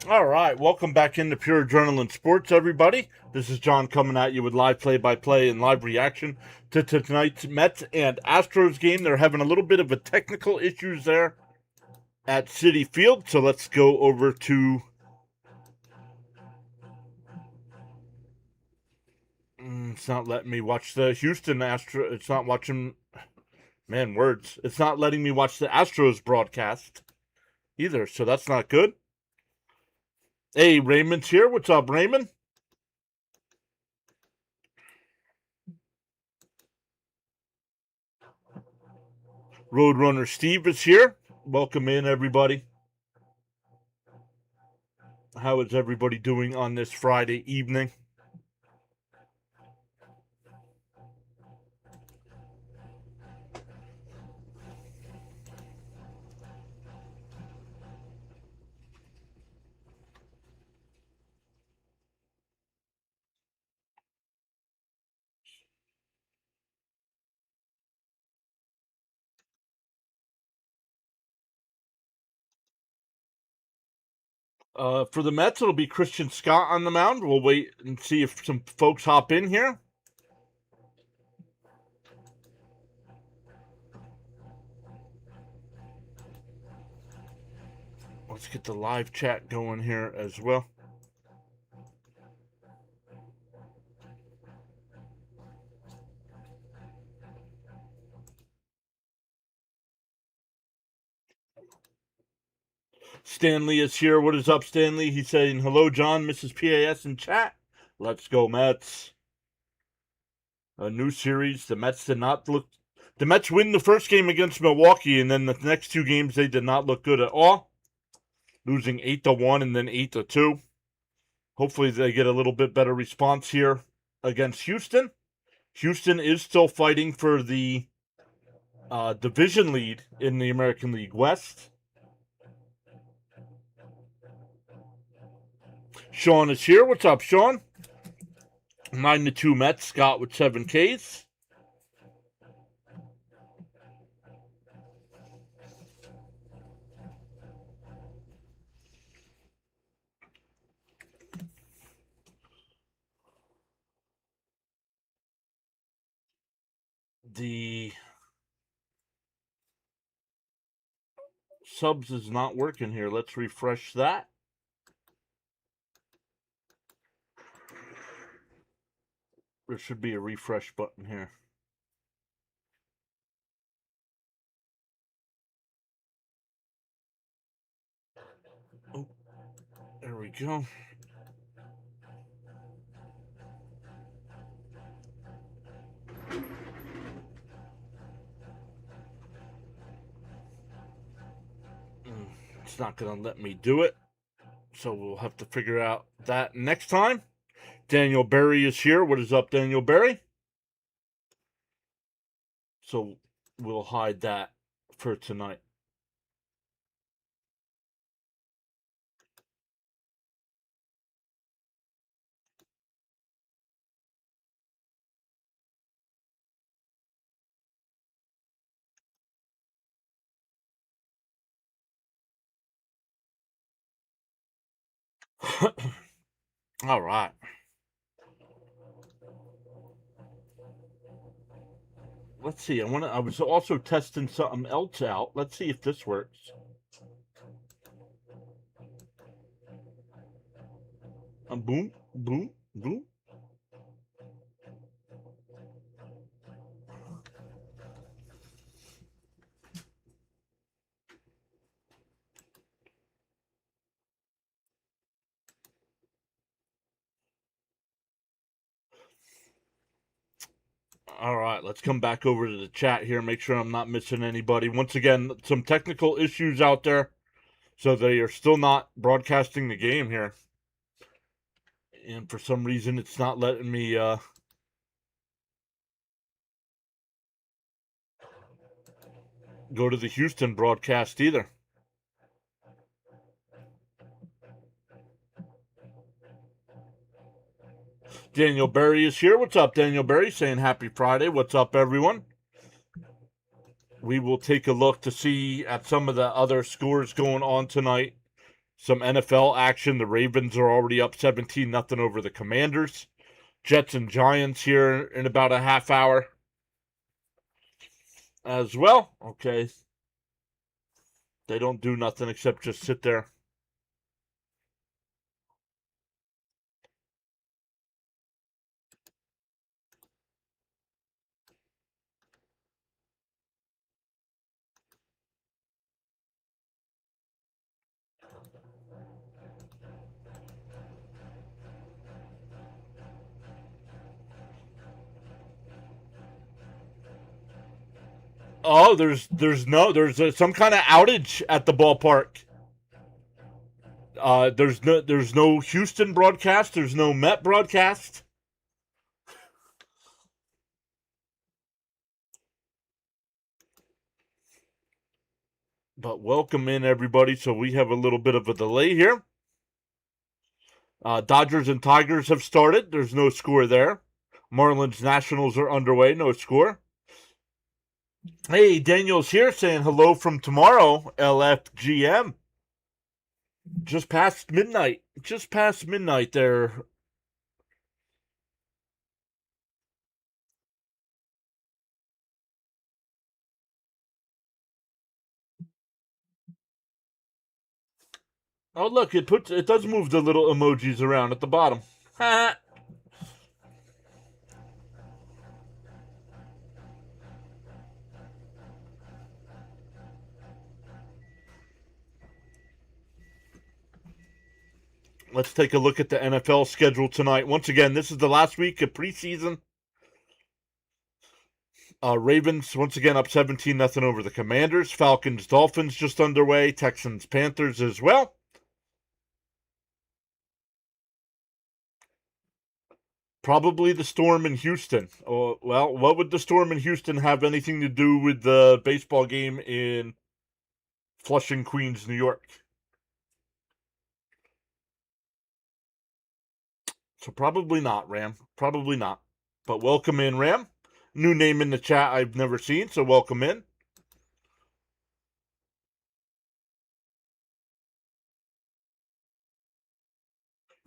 All right, welcome back into Pure Adrenaline Sports, everybody. This is John coming at you with live play-by-play and live reaction to tonight's Mets and Astros game. They're having a little bit of a technical issues there at Citi Field, so let's go over to... It's not letting me watch the Houston Astros. It's not watching... Man, words. It's not letting me watch the Astros broadcast either, so that's not good. Hey, Raymond's here. What's up, Raymond? Roadrunner Steve is here. Welcome in, everybody. How is everybody doing on this Friday evening? For the Mets, it'll be Christian Scott on the mound. We'll wait and see if some folks hop in here. Let's get the live chat going here as well. Stanley is here. What is up, Stanley? He's saying, hello, John, Mrs. PAS in chat. Let's go, Mets. A new series. The Mets did not look... The Mets win the first game against Milwaukee, and then the next two games, they did not look good at all. Losing 8-1 and then 8-2. Hopefully they get a little bit better response here against Houston. Houston is still fighting for the division lead in the American League West. Sean is here. What's up, Sean? 9-2 Mets. Scott with 7 Ks. The subs is not working here. Let's refresh that. There should be a refresh button here. Oh, there we go. It's not going to let me do it. So we'll have to figure out that next time. Daniel Berry is here. What is up, Daniel Berry? So we'll hide that for tonight. All right. Let's see. I was also testing something else out. Let's see if this works. Boom, boom, boom. All right, let's come back over to the chat here, make sure I'm not missing anybody. Once again, some technical issues out there, so they are still not broadcasting the game here. And for some reason, it's not letting me go to the Houston broadcast either. Daniel Berry is here. What's up, Daniel Berry? Saying happy Friday. What's up, everyone? We will take a look to see at some of the other scores going on tonight. Some NFL action. The Ravens are already up 17-0 over the Commanders. Jets and Giants here in about a half hour as well. Okay. They don't do nothing except just sit there. Oh, there's some kind of outage at the ballpark. There's no Houston broadcast. There's no Met broadcast. But welcome in everybody. So we have a little bit of a delay here. Dodgers and Tigers have started. There's no score there. Marlins Nationals are underway. No score. Hey, Daniel's here saying hello from tomorrow. LFGM. Just past midnight. Just past midnight there. Oh look, it does move the little emojis around at the bottom. Ha. Let's take a look at the NFL schedule tonight. Once again, this is the last week of preseason. Ravens once again up 17-0 over the Commanders. Falcons Dolphins just underway. Texans Panthers as well. Probably the storm in Houston. Oh, well, what would the storm in Houston have anything to do with the baseball game in Flushing, Queens, New York? So probably not, Ram. Probably not. But welcome in, Ram. New name in the chat I've never seen, so welcome in.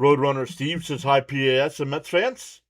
Roadrunner Steve says hi, PAS and Mets fans.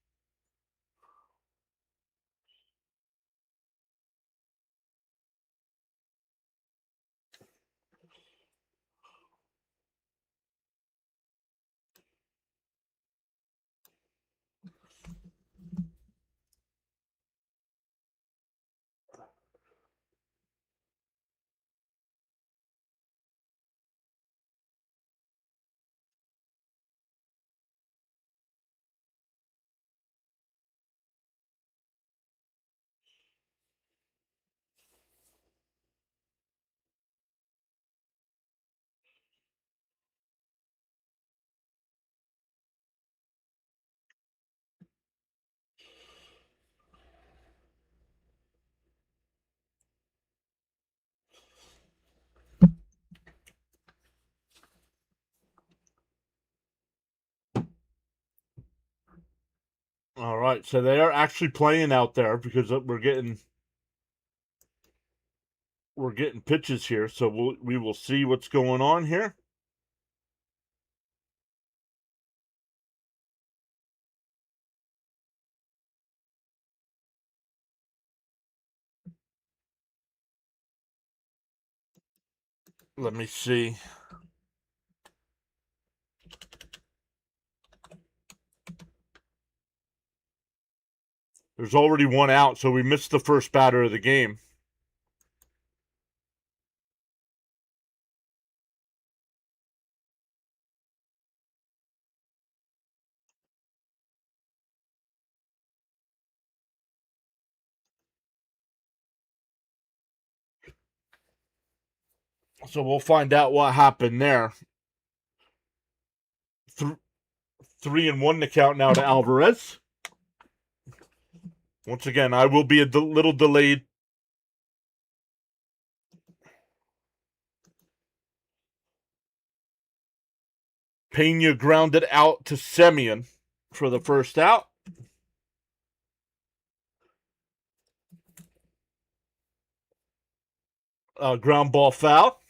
All right, so they are actually playing out there because we're getting pitches here, so we will see what's going on here. Let me see. There's already one out, so we missed the first batter of the game. So we'll find out what happened there. 3-1 to count now to Alvarez. Once again, I will be a little delayed. Pena grounded out to Semien for the first out. Ground ball foul.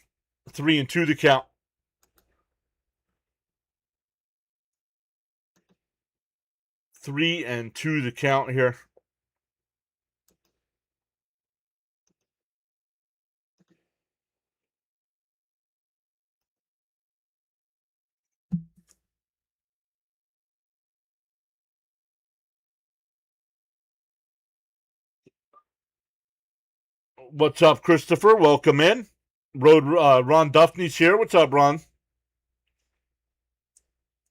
3-2 to count. 3-2 the count here. What's up, Christopher? Welcome in. Ron Duffney's here. What's up, Ron?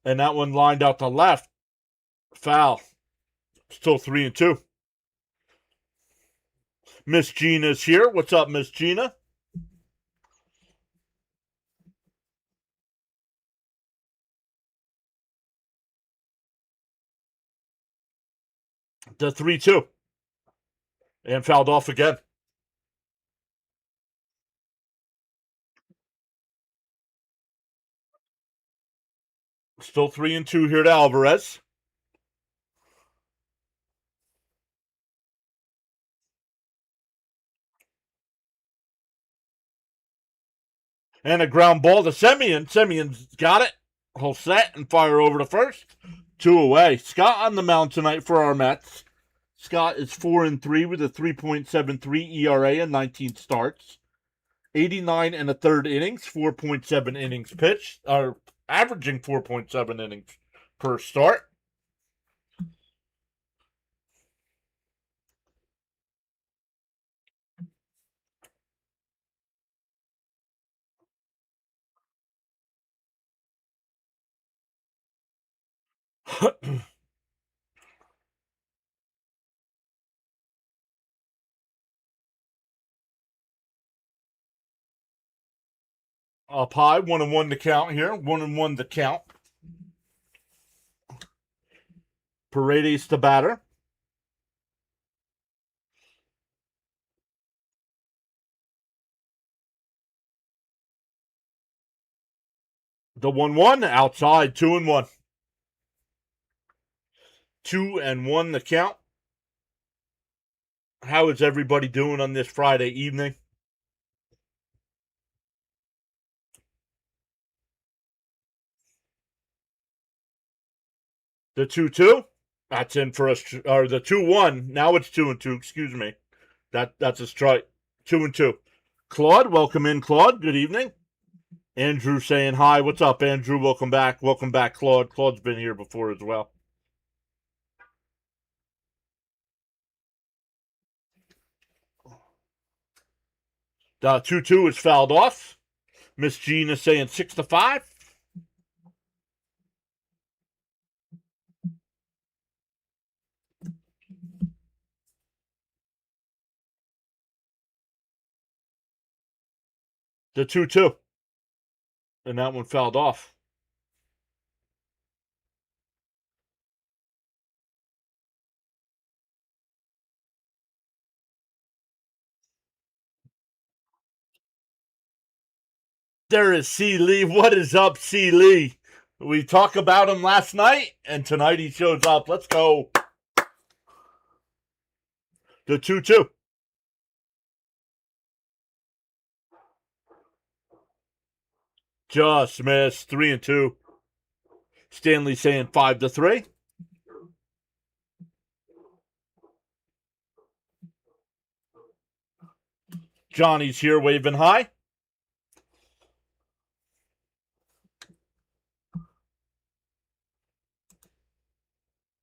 And that one lined out to left. Foul. Still 3-2. Miss Gina's here. What's up, Miss Gina? The 3-2. And fouled off again. Still 3-2 here to Alvarez. And a ground ball to Semien. Semien's got it. Whole set and fire over to first. 2 away. Scott on the mound tonight for our Mets. Scott is 4-3 with a 3.73 ERA and 19 starts. 89 and a third innings, 4.7 innings pitched, or averaging 4.7 innings per start. Up high, 1-1 to count here. 1-1 to count. Paredes to batter. The 1-1 outside, 2-1. 2-1 the count. How is everybody doing on this Friday evening? The 2-2, that's in for us. Or the 2-1. Now it's 2-2. Excuse me. That's a strike. 2-2. Claude, welcome in, Claude. Good evening. Andrew saying hi. What's up, Andrew? Welcome back. Welcome back, Claude. Claude's been here before as well. The 2-2 is fouled off. Miss Gina saying 6-5. The 2-2. And that one fouled off. There is C. Lee. What is up, C. Lee? We talked about him last night, and tonight he shows up. Let's go. The 2-2. Just missed. 3-2. Stanley saying 5-3. Johnny's here waving high.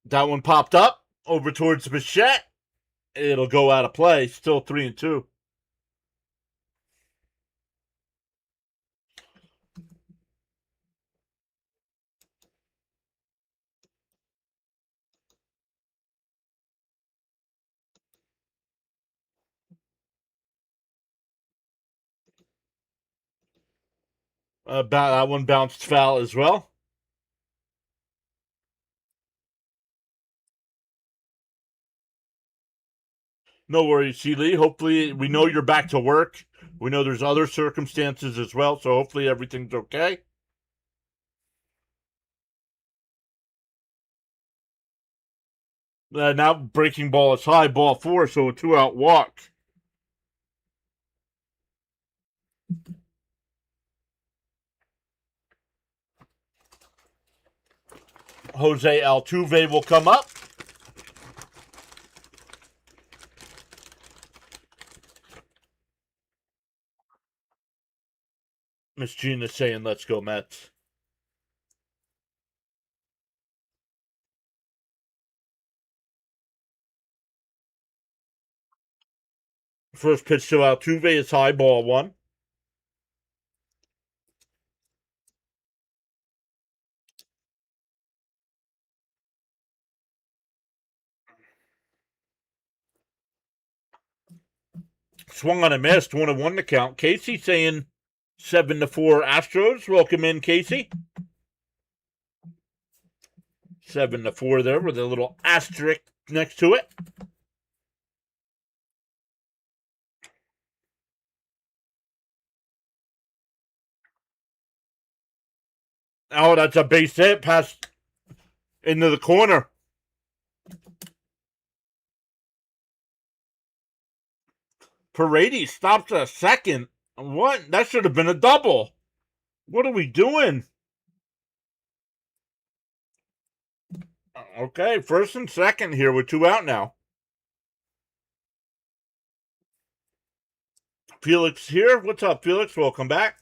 That one popped up over towards Bichette. It'll go out of play. Still 3-2. That one bounced foul as well. No worries, C. Lee. Hopefully, we know you're back to work. We know there's other circumstances as well, so hopefully everything's okay. Now breaking ball is high, ball 4, so a 2-out walk. Jose Altuve will come up. Miss Gina saying, let's go Mets. First pitch to Altuve is high, ball one. Swung on a miss, 1-1 to count. Casey saying 7-4 Astros. Welcome in, Casey. 7-4 there with a little asterisk next to it. Oh, that's a base hit. Pass into the corner. Paredes stops a second. What? That should have been a double. What are we doing? Okay, first and second here with 2 out now. Felix here. What's up, Felix? Welcome back.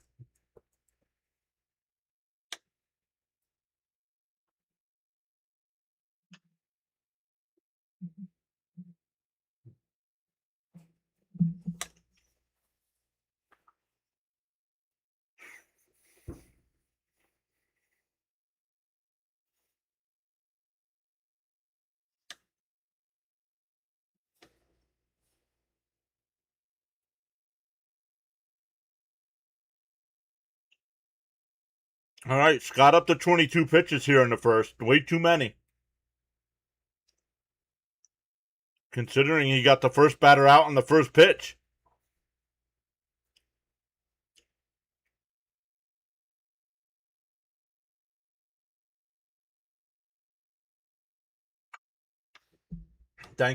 All right, Scott up to 22 pitches here in the first. Way too many. Considering he got the first batter out on the first pitch.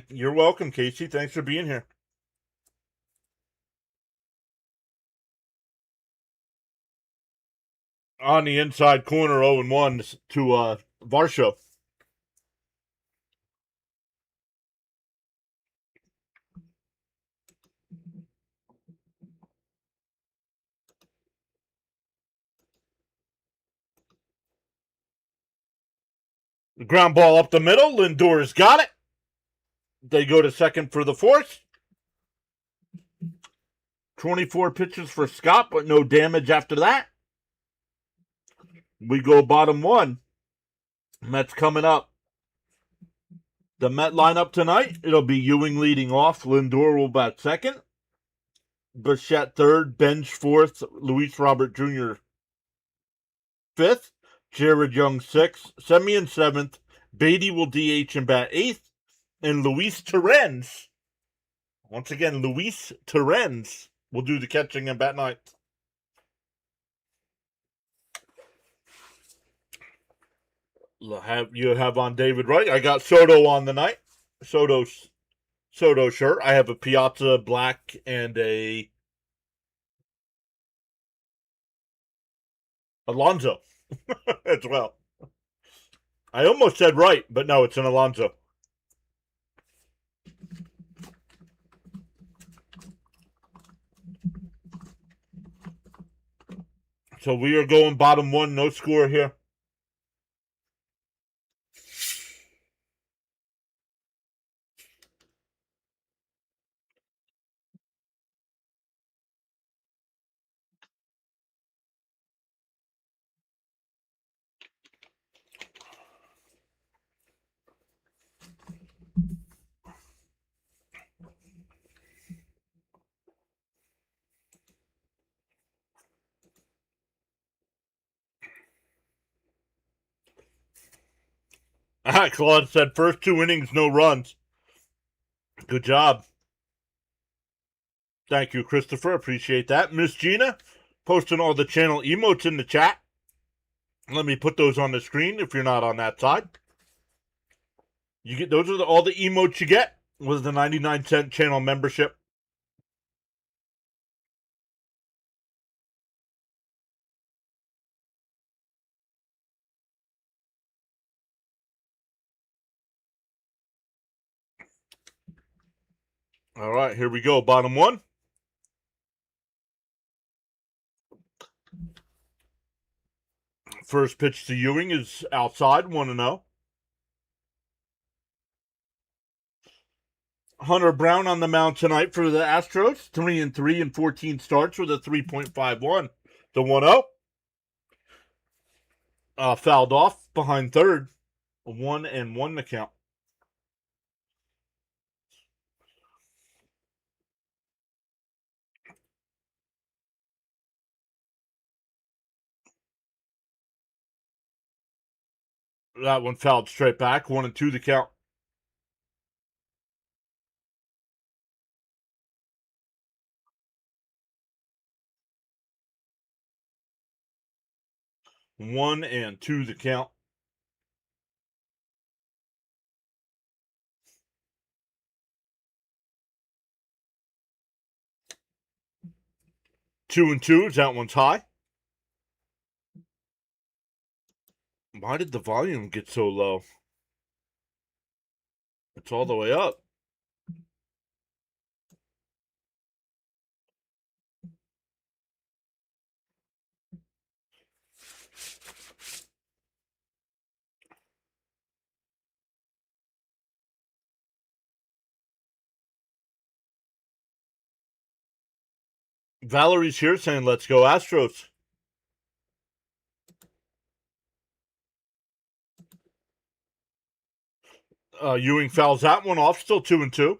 You're welcome, Casey. Thanks for being here. On the inside corner, 0-1 to Varsho. The ground ball up the middle. Lindor's got it. They go to second for the fourth. 24 pitches for Scott, but no damage after that. We go bottom one. Mets coming up. The Met lineup tonight, it'll be Ewing leading off. Lindor will bat second. Bichette third. Bench fourth. Luis Robert Jr. fifth. Jared Young sixth. Semien seventh. Beatty will DH and bat eighth. And Luis Torrens, once again, Luis Torrens will do the catching and bat ninth. You have on David Wright. I got Soto on the night. Soto shirt. I have a Piazza black and a Alonso as well. I almost said right, but no, it's an Alonso. So we are going bottom one, no score here. Claude said first 2 innings, no runs. Good job. Thank you, Christopher. Appreciate that. Miss Gina posting all the channel emotes in the chat. Let me put those on the screen if you're not on that side. You get those are all the emotes you get with the 99-cent channel membership. All right, here we go. Bottom one. First pitch to Ewing is outside, 1-0. Hunter Brown on the mound tonight for the Astros, 3-3 in 14 starts with a 3.51. The 1-0. Fouled off behind third. 1-1 to count. That one fouled straight back. 1-2 to count. One and two to count. Two and two. That one's high. Why did the volume get so low? It's all the way up. Valerie's here saying, let's go Astros. Ewing fouls that one off. Still 2-2.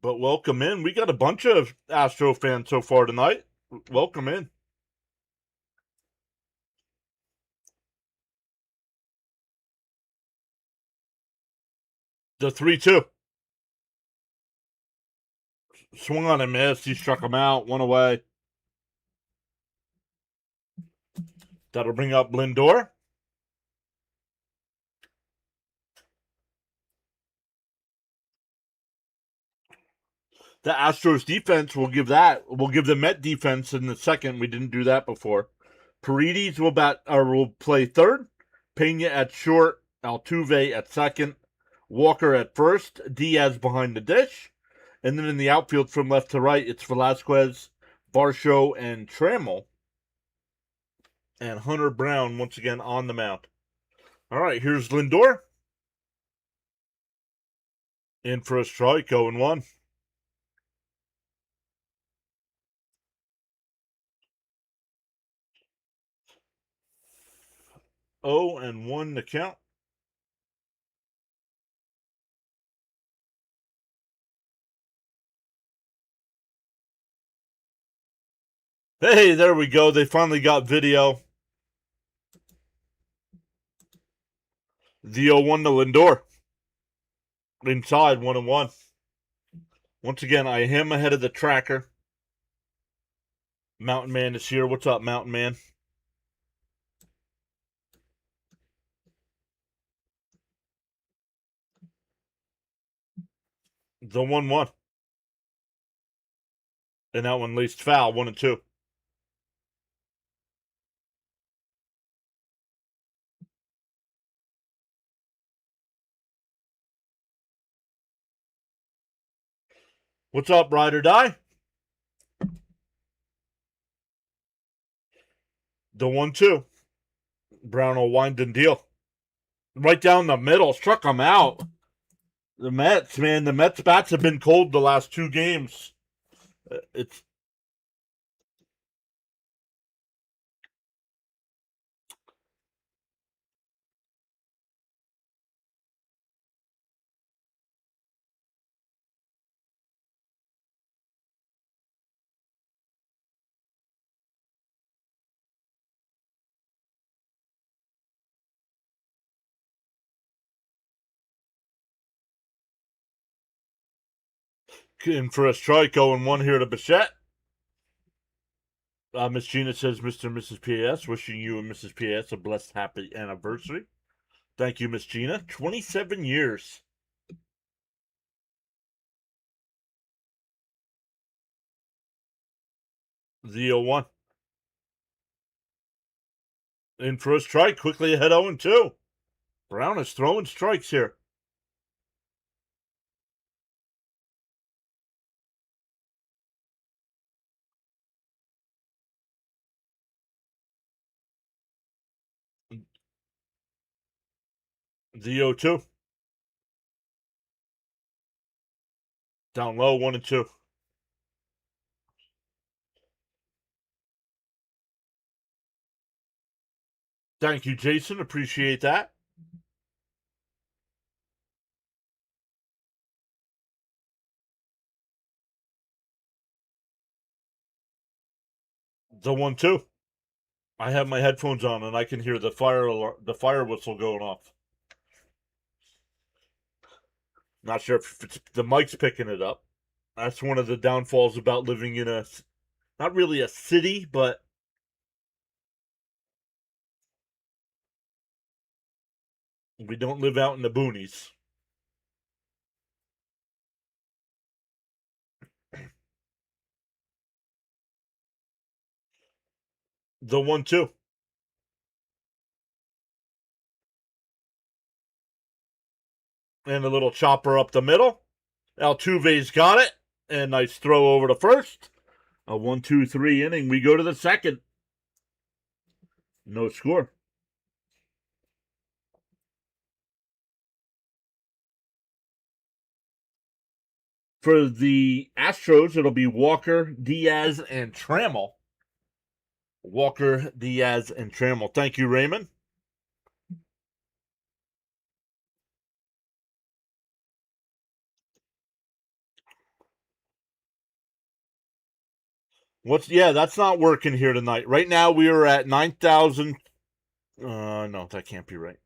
But welcome in. We got a bunch of Astro fans so far tonight. Welcome in. The 3-2. Swung on and missed. He struck him out. One away. That'll bring up Lindor. The Astros defense will give the Met defense in the second. We didn't do that before. Paredes will play third. Pena at short. Altuve at second. Walker at first. Diaz behind the dish. And then in the outfield from left to right, it's Velasquez, Varsho, and Trammell. And Hunter Brown once again on the mound. All right, here's Lindor. In for a strike, 0-1. 0-1 to count. Hey, there we go. They finally got video. The 0-1 to Lindor. Inside, 1-1. Once again, I am ahead of the tracker. Mountain Man is here. What's up, Mountain Man? The 1-1. And that one least foul, 1-2. What's up, Ride or Die? The 1-2. Brown will wind and deal. Right down the middle. Struck him out. The Mets, man. The Mets bats have been cold the last two games. It's in for a strike, 0-1 here to Bichette. Miss Gina says, Mr. and Mrs. P.S. wishing you and Mrs. P.S. a blessed, happy anniversary. Thank you, Miss Gina. 27 years. The 0-1. In for a strike, quickly ahead 0-2. Brown is throwing strikes here. The 0-2. Down low, 1 and 2. Thank you, Jason. Appreciate that. The 1-2. I have my headphones on and I can hear the fire whistle going off. Not sure if the mic's picking it up. That's one of the downfalls about living in not really a city, but we don't live out in the boonies. The 1-2. And a little chopper up the middle. Altuve's got it. And nice throw over to first. A 1-2-3 inning. We go to the second. No score. For the Astros, it'll be Walker, Diaz, and Trammell. Walker, Diaz, and Trammell. Thank you, Raymond. Yeah, that's not working here tonight. Right now we are at 9,000. No, that can't be right.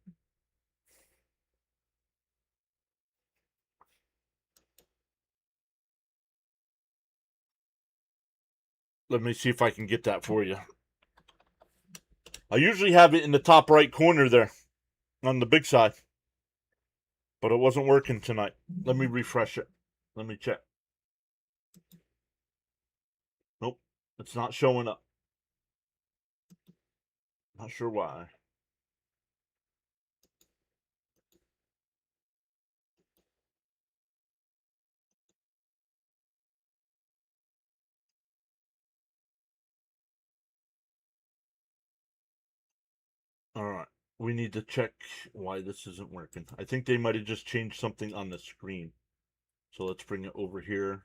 Let me see if I can get that for you. I usually have it in the top right corner there on the big side, but it wasn't working tonight. Let me refresh it. Let me check. Nope, it's not showing up. Not sure why. All right. We need to check why this isn't working. I think they might have just changed something on the screen. So let's bring it over here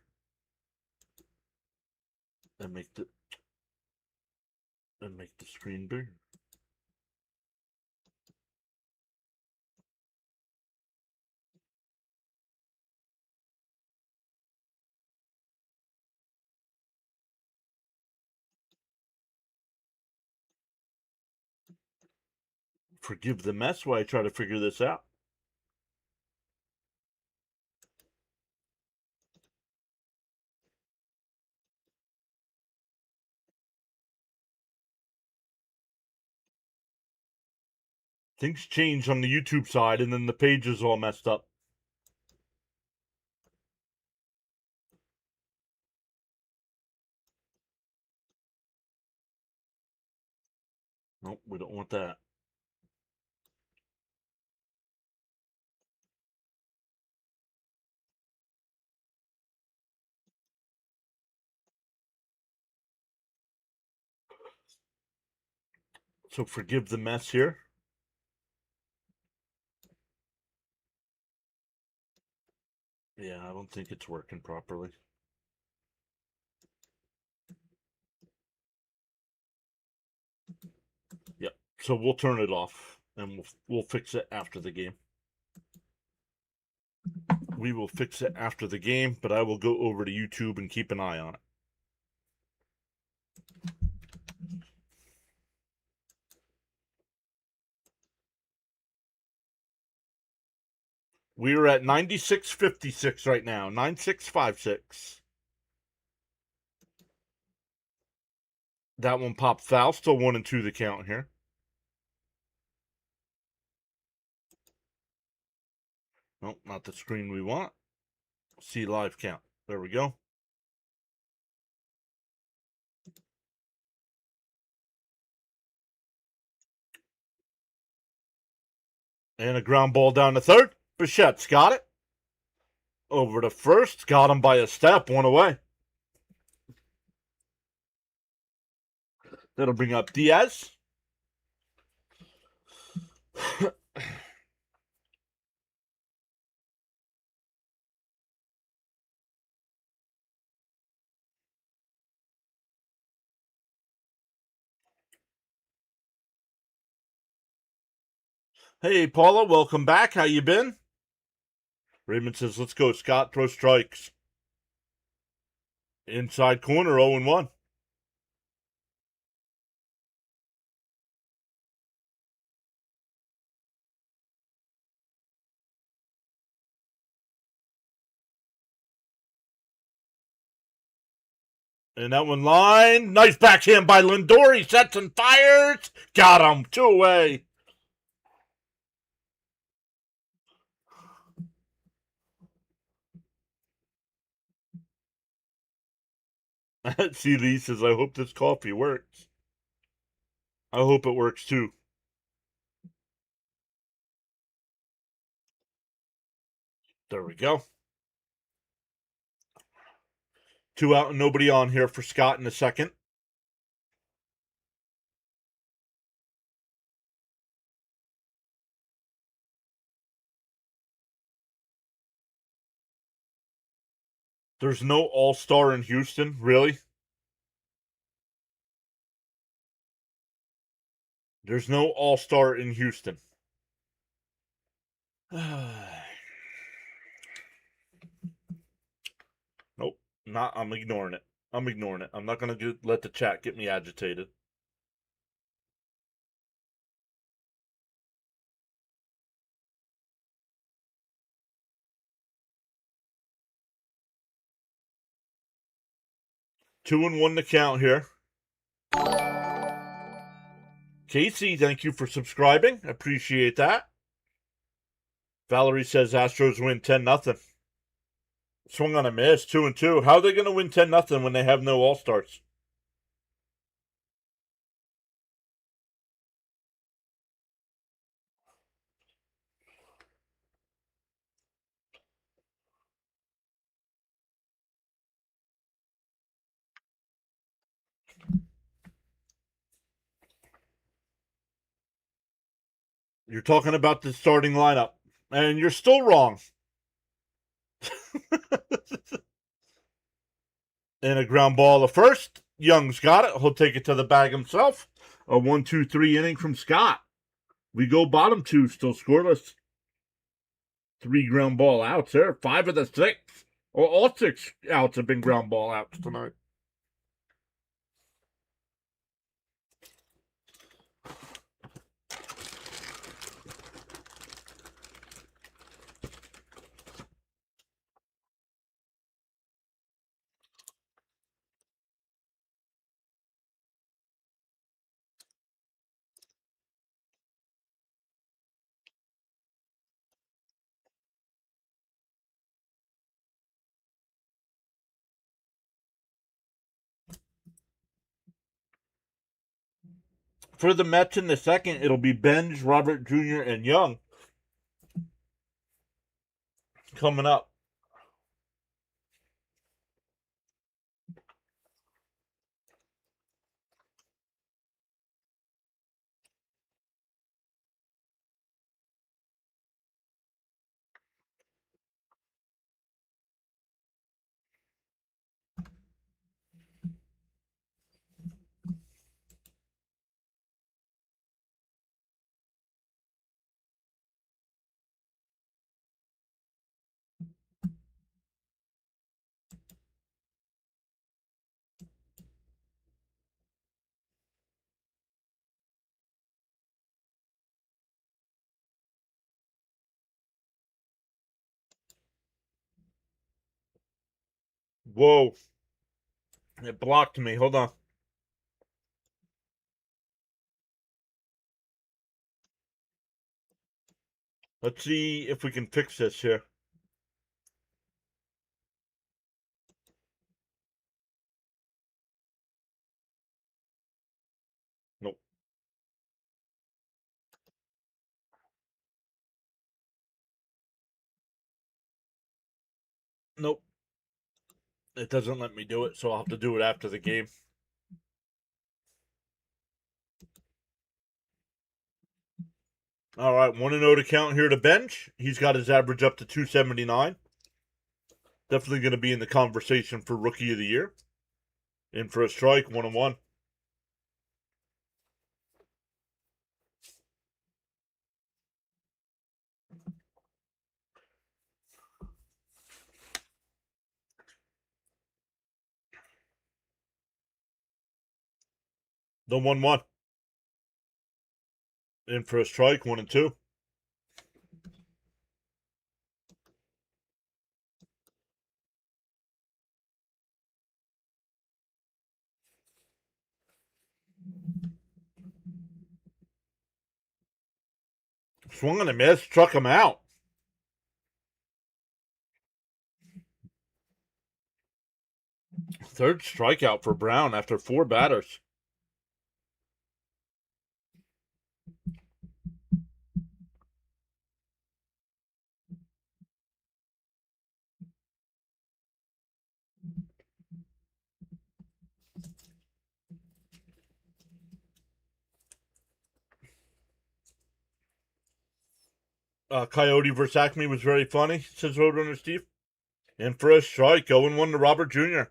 and make the screen bigger. Forgive the mess while I try to figure this out. Things change on the YouTube side, and then the page is all messed up. Nope, we don't want that. So forgive the mess here. Yeah, I don't think it's working properly. Yep. So we'll turn it off, and we'll fix it after the game. We will fix it after the game, but I will go over to YouTube and keep an eye on it. We are at 96.56 right now. 96.56. That one popped foul. Still 1 and 2 the count here. Nope, not the screen we want. See live count. There we go. And a ground ball down to third. Bichette's got it. Over to first. Got him by a step. 1 away. That'll bring up Diaz. Hey, Paula, welcome back. How you been? Raymond says, let's go. Scott, throw strikes. Inside corner, 0-1. And that one line. Nice backhand by Lindor. He sets and fires. Got him. 2 away. See, Lee says, I hope this coffee works. I hope it works too. There we go. 2 out and nobody on here for Scott in the second. There's no all-star in Houston, really? There's no all-star in Houston. Nope. Not. I'm ignoring it. I'm ignoring it. I'm not going to let the chat get me agitated. Two and one to count here. Casey, thank you for subscribing. Appreciate that. Valerie says Astros win 10-0. Swung on a miss, 2-2. How are they going to win 10-0 when they have no all-stars? You're talking about the starting lineup, and you're still wrong. And a ground ball to first. Young's got it. He'll take it to the bag himself. A 1-2-3 inning from Scott. We go bottom two, still scoreless. 3 ground ball outs there. 5 of the 6. Or all 6 outs have been ground ball outs tonight. For the Mets in the second, it'll be Benj, Robert Jr., and Young coming up. Whoa. It blocked me. Hold on. Let's see if we can fix this here. Nope. Nope. It doesn't let me do it, so I'll have to do it after the game. All right, 1-0 to count here to Bench. He's got his average up to 279. Definitely going to be in the conversation for Rookie of the Year. In for a strike, 1-1. The 1-1. In for a strike, 1-2. Swung on a miss, struck him out. Third strikeout for Brown after 4 batters. Coyote versus Acme was very funny, says Roadrunner Steve. And for a strike, 0-1 to Robert Jr.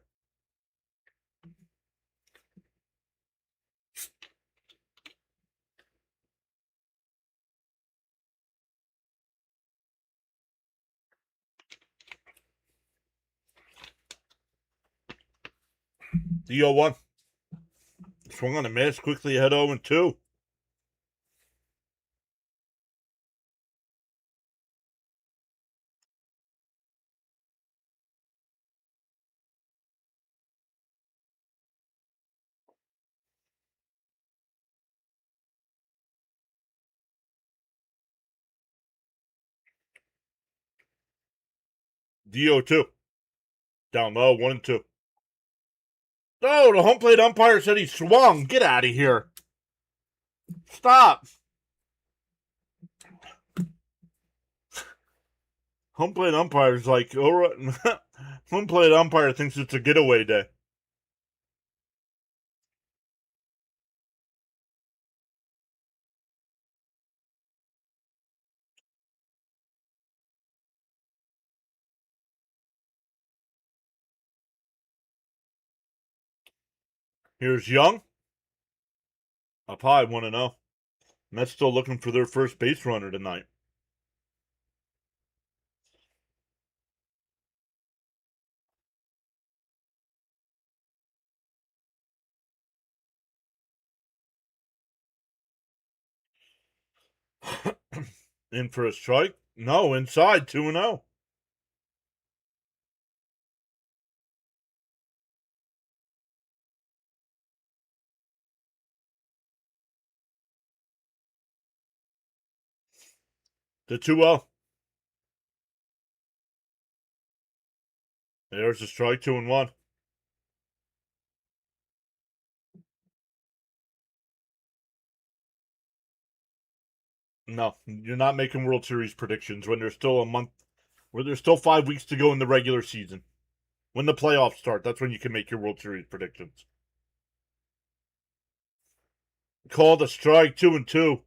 The 0-1. Swung on a miss, quickly ahead 0-2. The 0-2. Down low, 1-2. Oh, the home plate umpire said he swung. Get out of here. Stop. Home plate umpire's like, all right. Home plate umpire thinks it's a getaway day. Here's Young. Up high, 1-0. Mets still looking for their first base runner tonight. In for a strike? No, inside, 2-0. The 2-0. There's a strike, 2-1. No, you're not making World Series predictions when there's still a month, where there's still 5 weeks to go in the regular season. When the playoffs start, that's when you can make your World Series predictions. Called a strike, 2-2.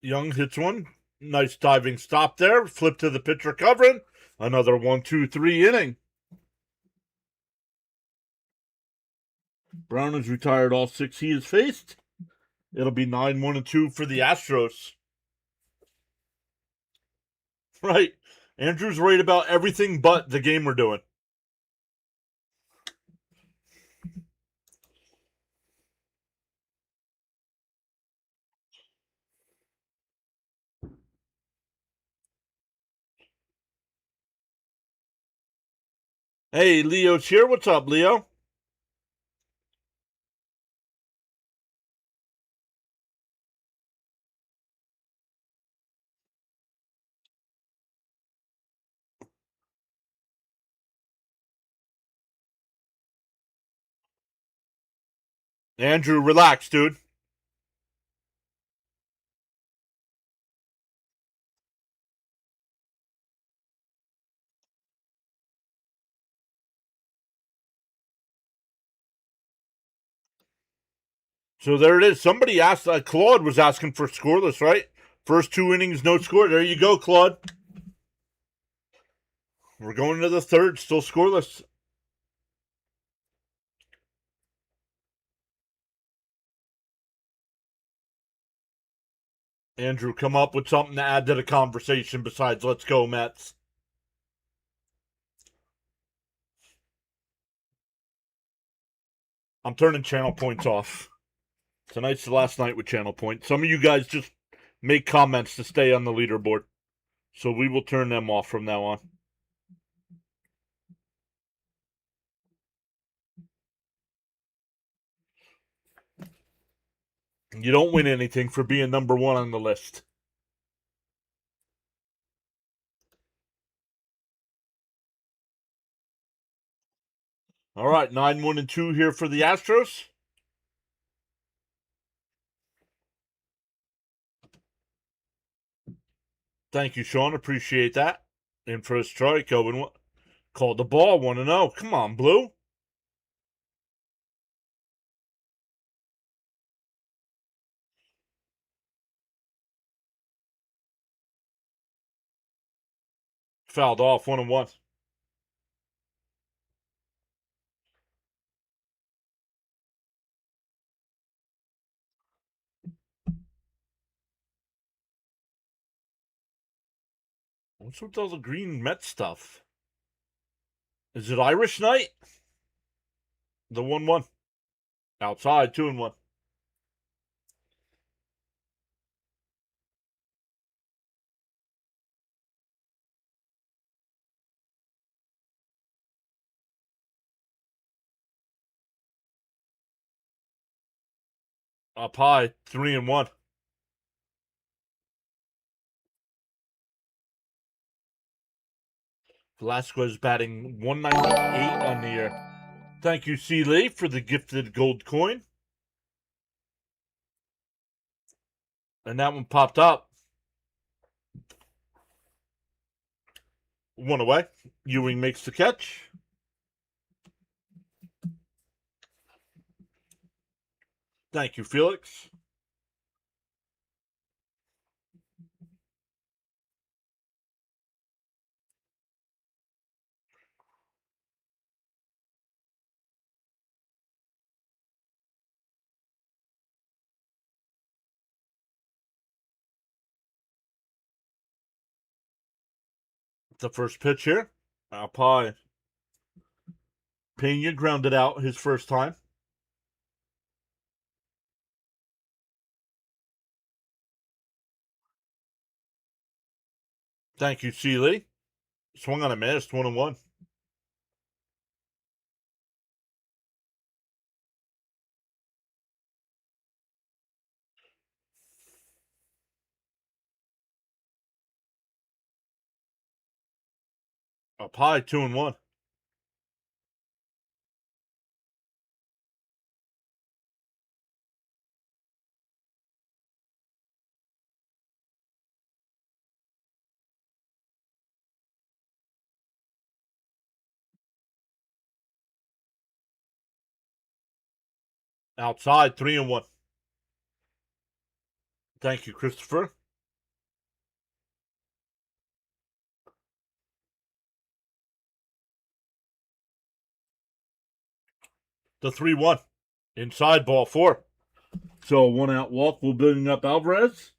Young hits one. Nice diving stop there. Flip to the pitcher covering. Another 1-2-3 inning. Brown has retired all 6 he has faced. It'll be 9-1-2 for the Astros. Right. Andrew's right about everything but the game we're doing. Hey, Leo's here. What's up, Leo? Andrew, relax, dude. So there it is. Somebody asked, Claude was asking for scoreless, right? First 2 innings, no score. There you go, Claude. We're going to the third, still scoreless. Andrew, come up with something to add to the conversation besides "Let's go Mets." I'm turning channel points off. Tonight's the last night with channel points. Some of you guys just make comments to stay on the leaderboard, so we will turn them off from now on. You don't win anything for being number one on the list. All right, 9-1-2 here for the Astros. Thank you, Sean. Appreciate that. In for a strike, 0-1. Called the ball, 1-0. Come on, Blue. Fouled off, 1-1. What's with all the green Met stuff? Is it Irish night? The 1-1. Outside, 2-1. Up high, 3-1. Velasquez batting 198 on the year. Thank you, C. Lee, for the gifted gold coin. And that one popped up. 1 away. Ewing makes the catch. Thank you, Felix. The first pitch here. Up high. Pena grounded out his first time. Thank you, Seeley. Swung on a miss, 1-1. Up high, 2-1. Outside, 3-1. Thank you, Christopher. The 3-1. Inside, ball 4. So 1 out walk. We're building up Alvarez.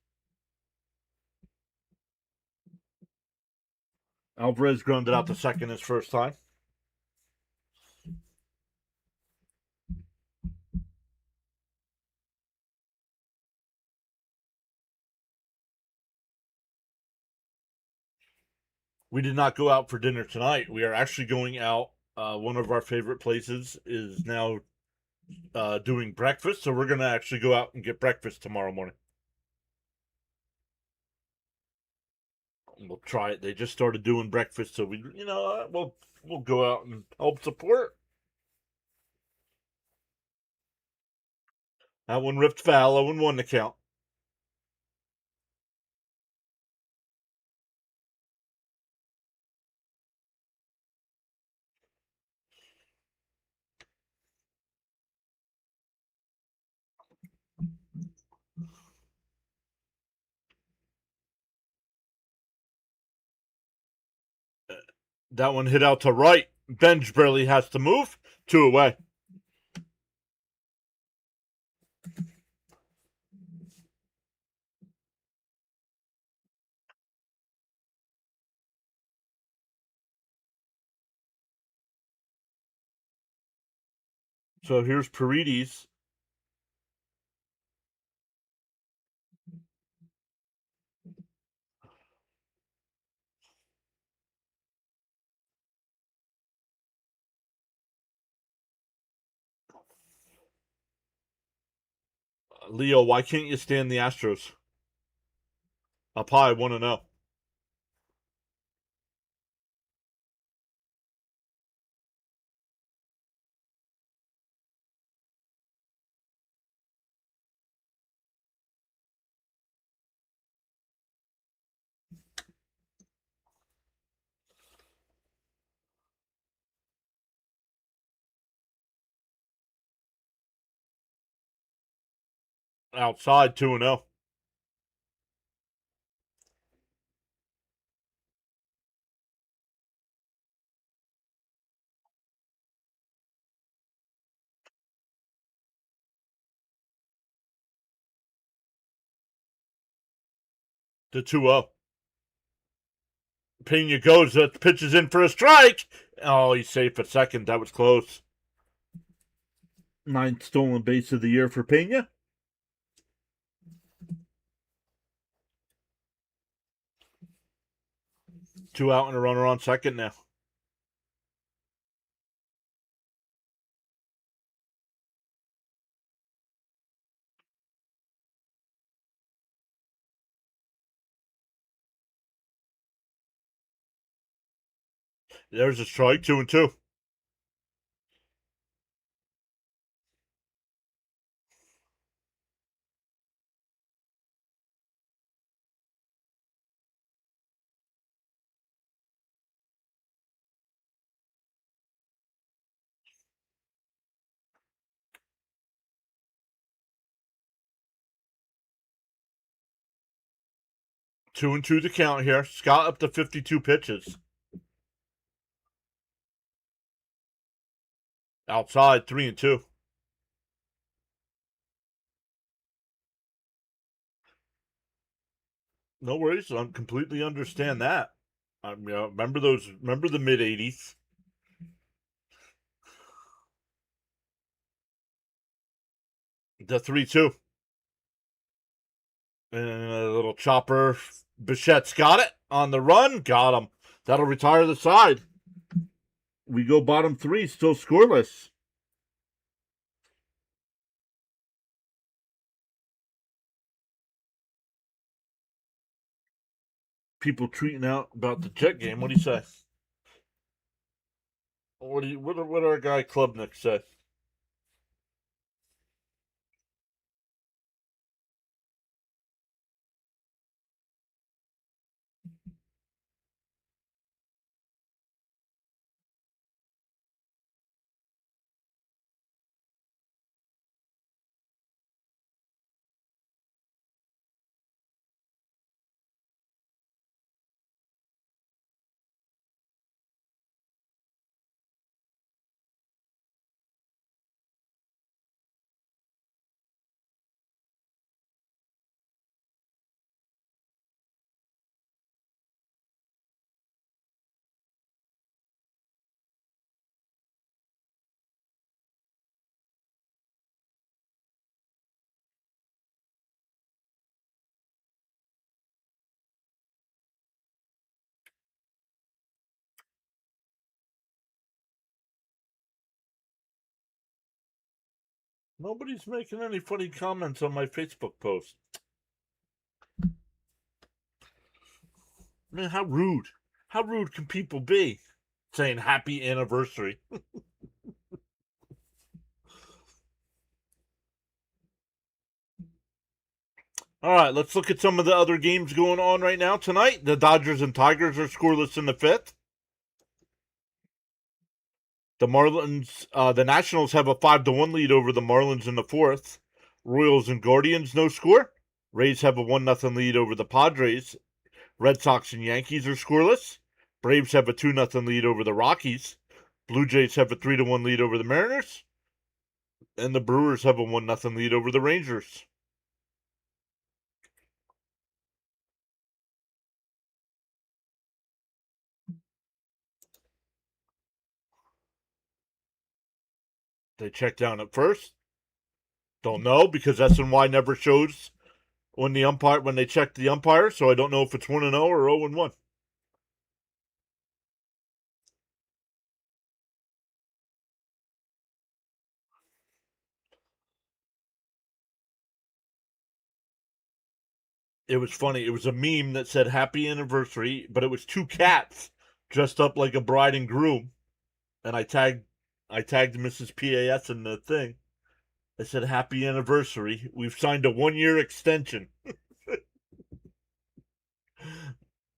Alvarez grounded out to second his first time. We did not go out for dinner tonight. We are actually going out. One of our favorite places is now doing breakfast, so we're going to actually go out and get breakfast tomorrow morning. We'll try it. They just started doing breakfast, so we'll go out and help support. That one ripped foul. 0-1 to count. That one hit out to right. Benj barely has to move. 2 away. So here's Paredes. Leo, why can't you stand the Astros? Up high, 1-0. Outside, 2-0. To 2-0. Pena goes, pitch is in for a strike. Oh, he's safe at second. That was close. 9th stolen base of the year for Pena. 2 out and a runner on second now. There's a strike, 2-2. Two and two to count here. Scott up to 52 pitches. Outside, 3-2. No worries. I completely understand that. Remember those? Remember the mid '80s? The 3-2. And a little chopper. Bichette's got it on the run. Got him. That'll retire the side. We go bottom three, still scoreless. People tweeting out about the Jet game. What do you say? What our guy Klubnik say? Nobody's making any funny comments on my Facebook post. Man, how rude. How rude can people be? Saying happy anniversary. All right, let's look at some of the other games going on right now tonight. The Dodgers and Tigers are scoreless in the fifth. The Nationals have a 5-1 lead over the Marlins in the fourth. Royals and Guardians no score. Rays have a 1-0 lead over the Padres. Red Sox and Yankees are scoreless. Braves have a 2-0 lead over the Rockies. Blue Jays have a 3-1 lead over the Mariners. And the Brewers have a 1-0 lead over the Rangers. They check down at first. Don't know because S&Y never shows when they check the umpire, so I don't know if it's 1-0 or 0-1. It was funny. It was a meme that said happy anniversary, but it was two cats dressed up like a bride and groom. And I tagged Mrs. PAS in the thing. I said happy anniversary. We've signed a 1-year extension.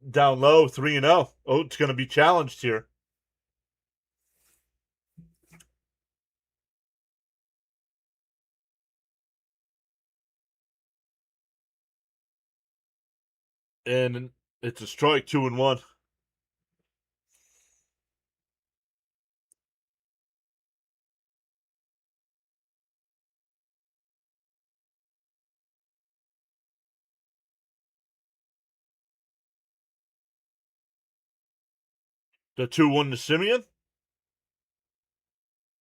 Down low, 3-0. Oh, it's gonna be challenged here. And it's a strike, 2-1. The 2-1 to Simeon.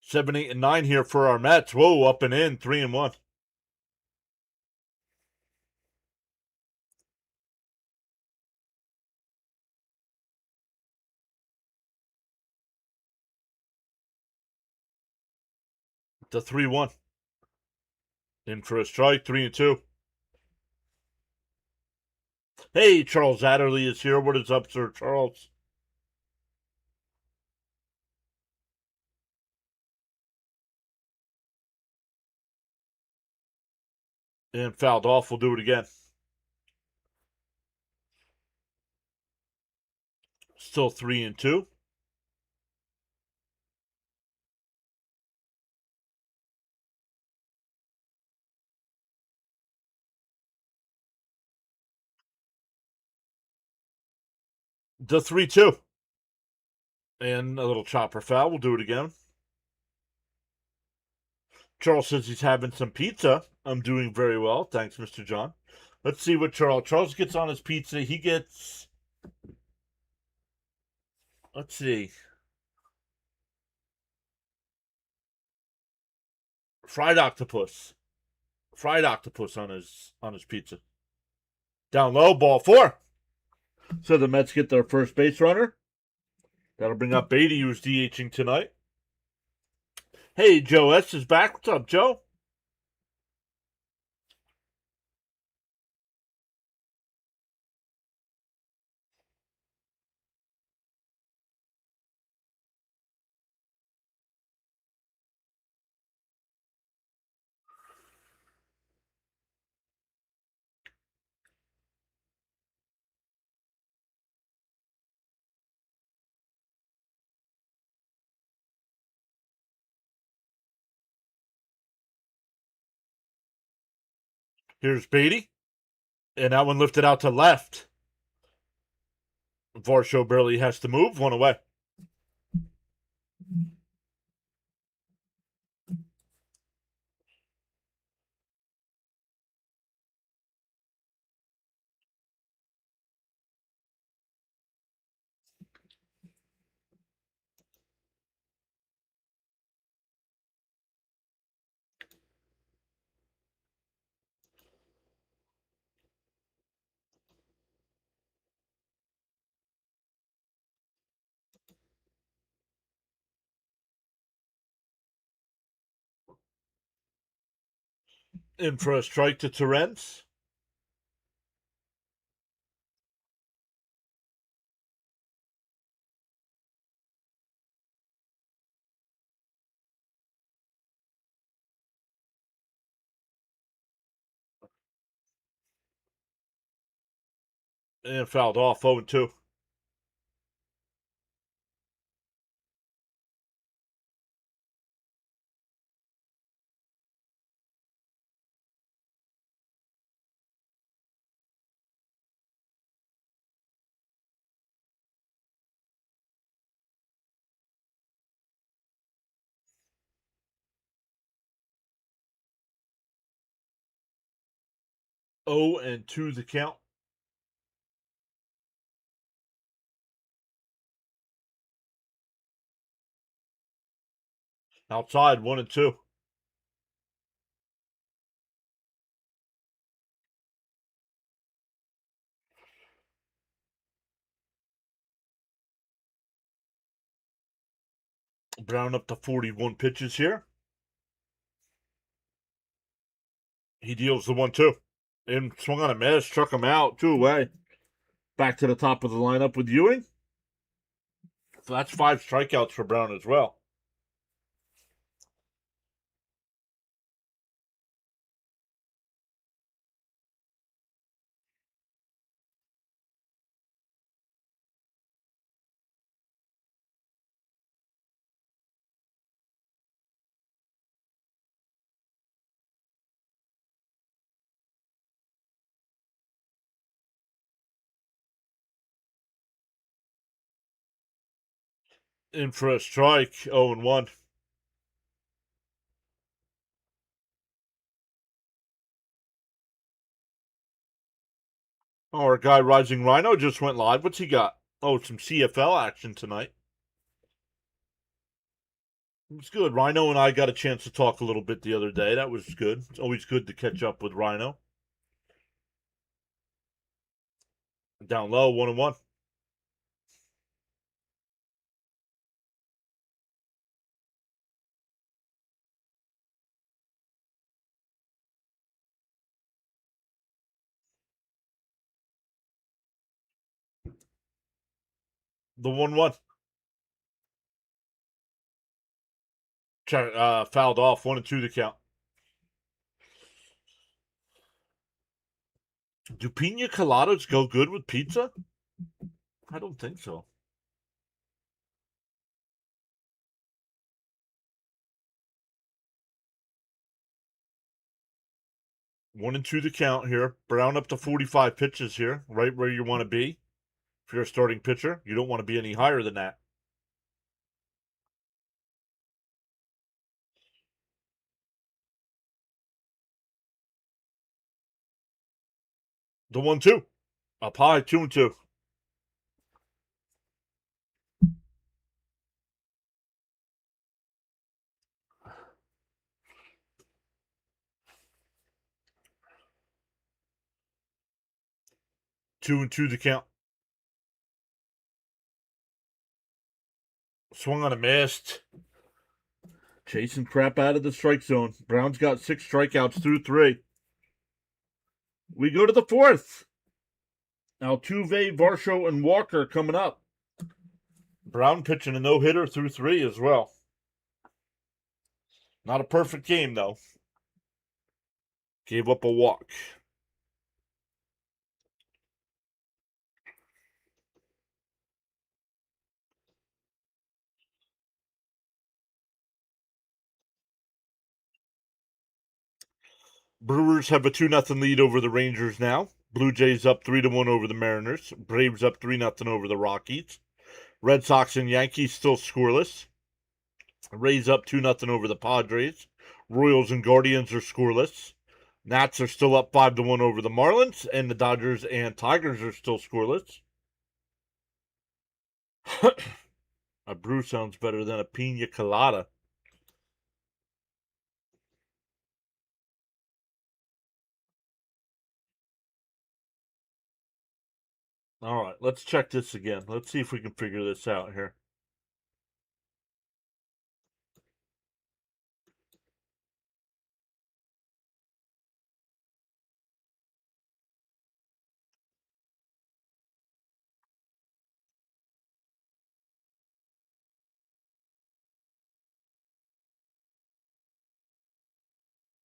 7, 8, and 9 here for our Mets. Whoa, up and in, 3-1. The 3-1. In for a strike, 3-2. Hey, Charles Adderley is here. What is up, Sir Charles? And fouled off. We'll do it again. Still 3-2. The 3-2. And a little chopper foul. We'll do it again. Charles says he's having some pizza. I'm doing very well. Thanks, Mr. John. Let's see what Charles gets on his pizza. He gets, let's see, fried octopus. Fried octopus on his pizza. Down low, ball 4. So the Mets get their first base runner. That'll bring up Beatty, who's DHing tonight. Hey, Joe S is back. What's up, Joe? Here's Beatty. And that one lifted out to left. Varsho barely has to move. One away. In for a strike to Torrance. And fouled off 0-2. Oh, and 2 the count. Outside, 1-2. Brown up to 41 pitches here. He deals the 1-2. And swung on a miss, struck him out, 2 away. Back to the top of the lineup with Ewing. So that's 5 strikeouts for Brown as well. In for a strike, 0-1. Oh, our guy Rising Rhino just went live. What's he got? Oh, some CFL action tonight. It was good. Rhino and I got a chance to talk a little bit the other day. That was good. It's always good to catch up with Rhino. Down low, 1-1. The 1-1. Fouled off, 1-2 to count. Do pina coladas go good with pizza? I don't think so. One and two to count here. Brown up to 45 pitches here, right where you want to be. If you're a starting pitcher, you don't want to be any higher than that. The 1-2. Up high, 2-2. Two and two to count. Swung on a missed. Chasing crap out of the strike zone. Brown's got 6 strikeouts through 3. We go to the 4th. Altuve, Varsho, and Walker coming up. Brown pitching a no-hitter through 3 as well. Not a perfect game, though. Gave up a walk. Brewers have a 2-0 lead over the Rangers now. Blue Jays up 3-1 over the Mariners. Braves up 3-0 over the Rockies. Red Sox and Yankees still scoreless. Rays up 2-0 over the Padres. Royals and Guardians are scoreless. Nats are still up 5-1 over the Marlins, and the Dodgers and Tigers are still scoreless. A brew sounds better than a pina colada. All right, let's check this again. Let's see if we can figure this out here.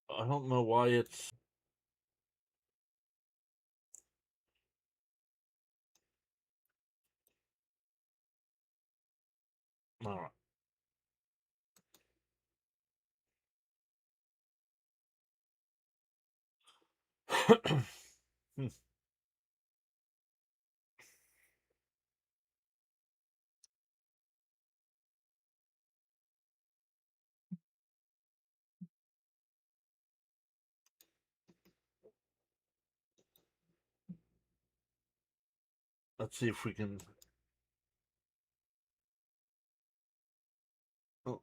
I don't know why it's... All right. Let's see if we can... Oh,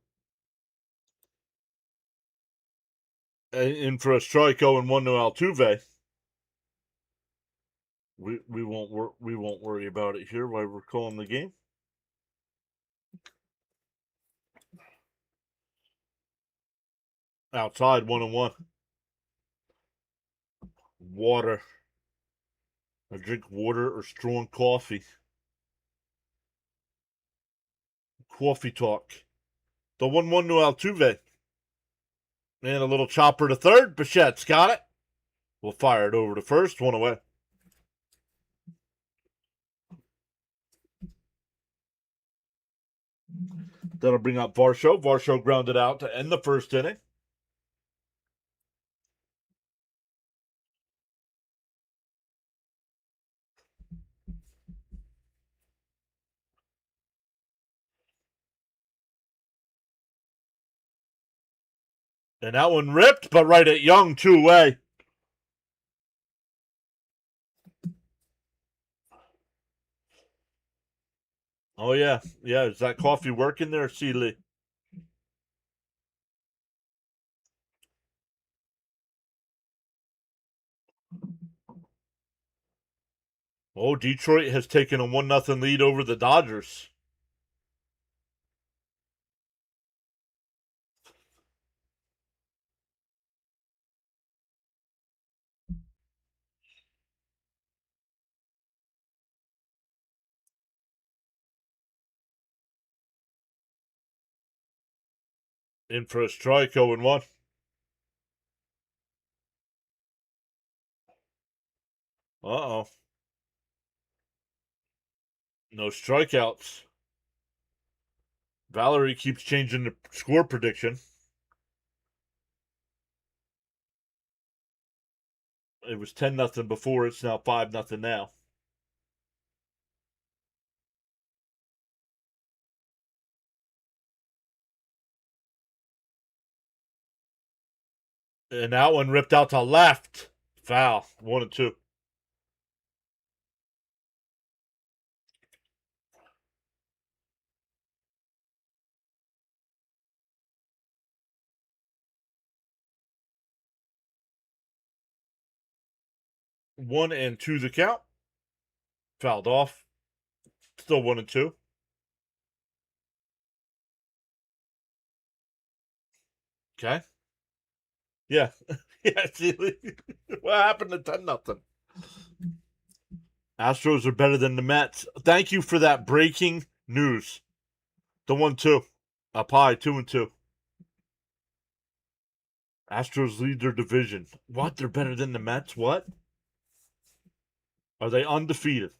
In for a strikeout and 1 to Altuve. We won't worry about it here while we're calling the game. Outside 1-1. Water. I drink water or strong coffee. Coffee talk. The 1-1 to Altuve. And a little chopper to third. Bichette's got it. We'll fire it over to first. 1 away. That'll bring up Varsho. Varsho grounded out to end the first inning. And that one ripped, but right at Young, 2 away. Oh, yeah. Yeah, is that coffee working there, Seeley? Oh, Detroit has taken a 1-0 lead over the Dodgers. In for a strike, 0-1. Uh-oh. No strikeouts. Valerie keeps changing the score prediction. It was 10-0 before. It's now 5-0 now. And that one ripped out to left. Foul. 1-2. One and two the count. Fouled off. Still 1-2. Okay. Yeah. Yeah. See, what happened to 10-0? Astros are better than the Mets. Thank you for that breaking news. The 1-2. Up high, 2-2. Astros lead their division. What? They're better than the Mets? What? Are they undefeated?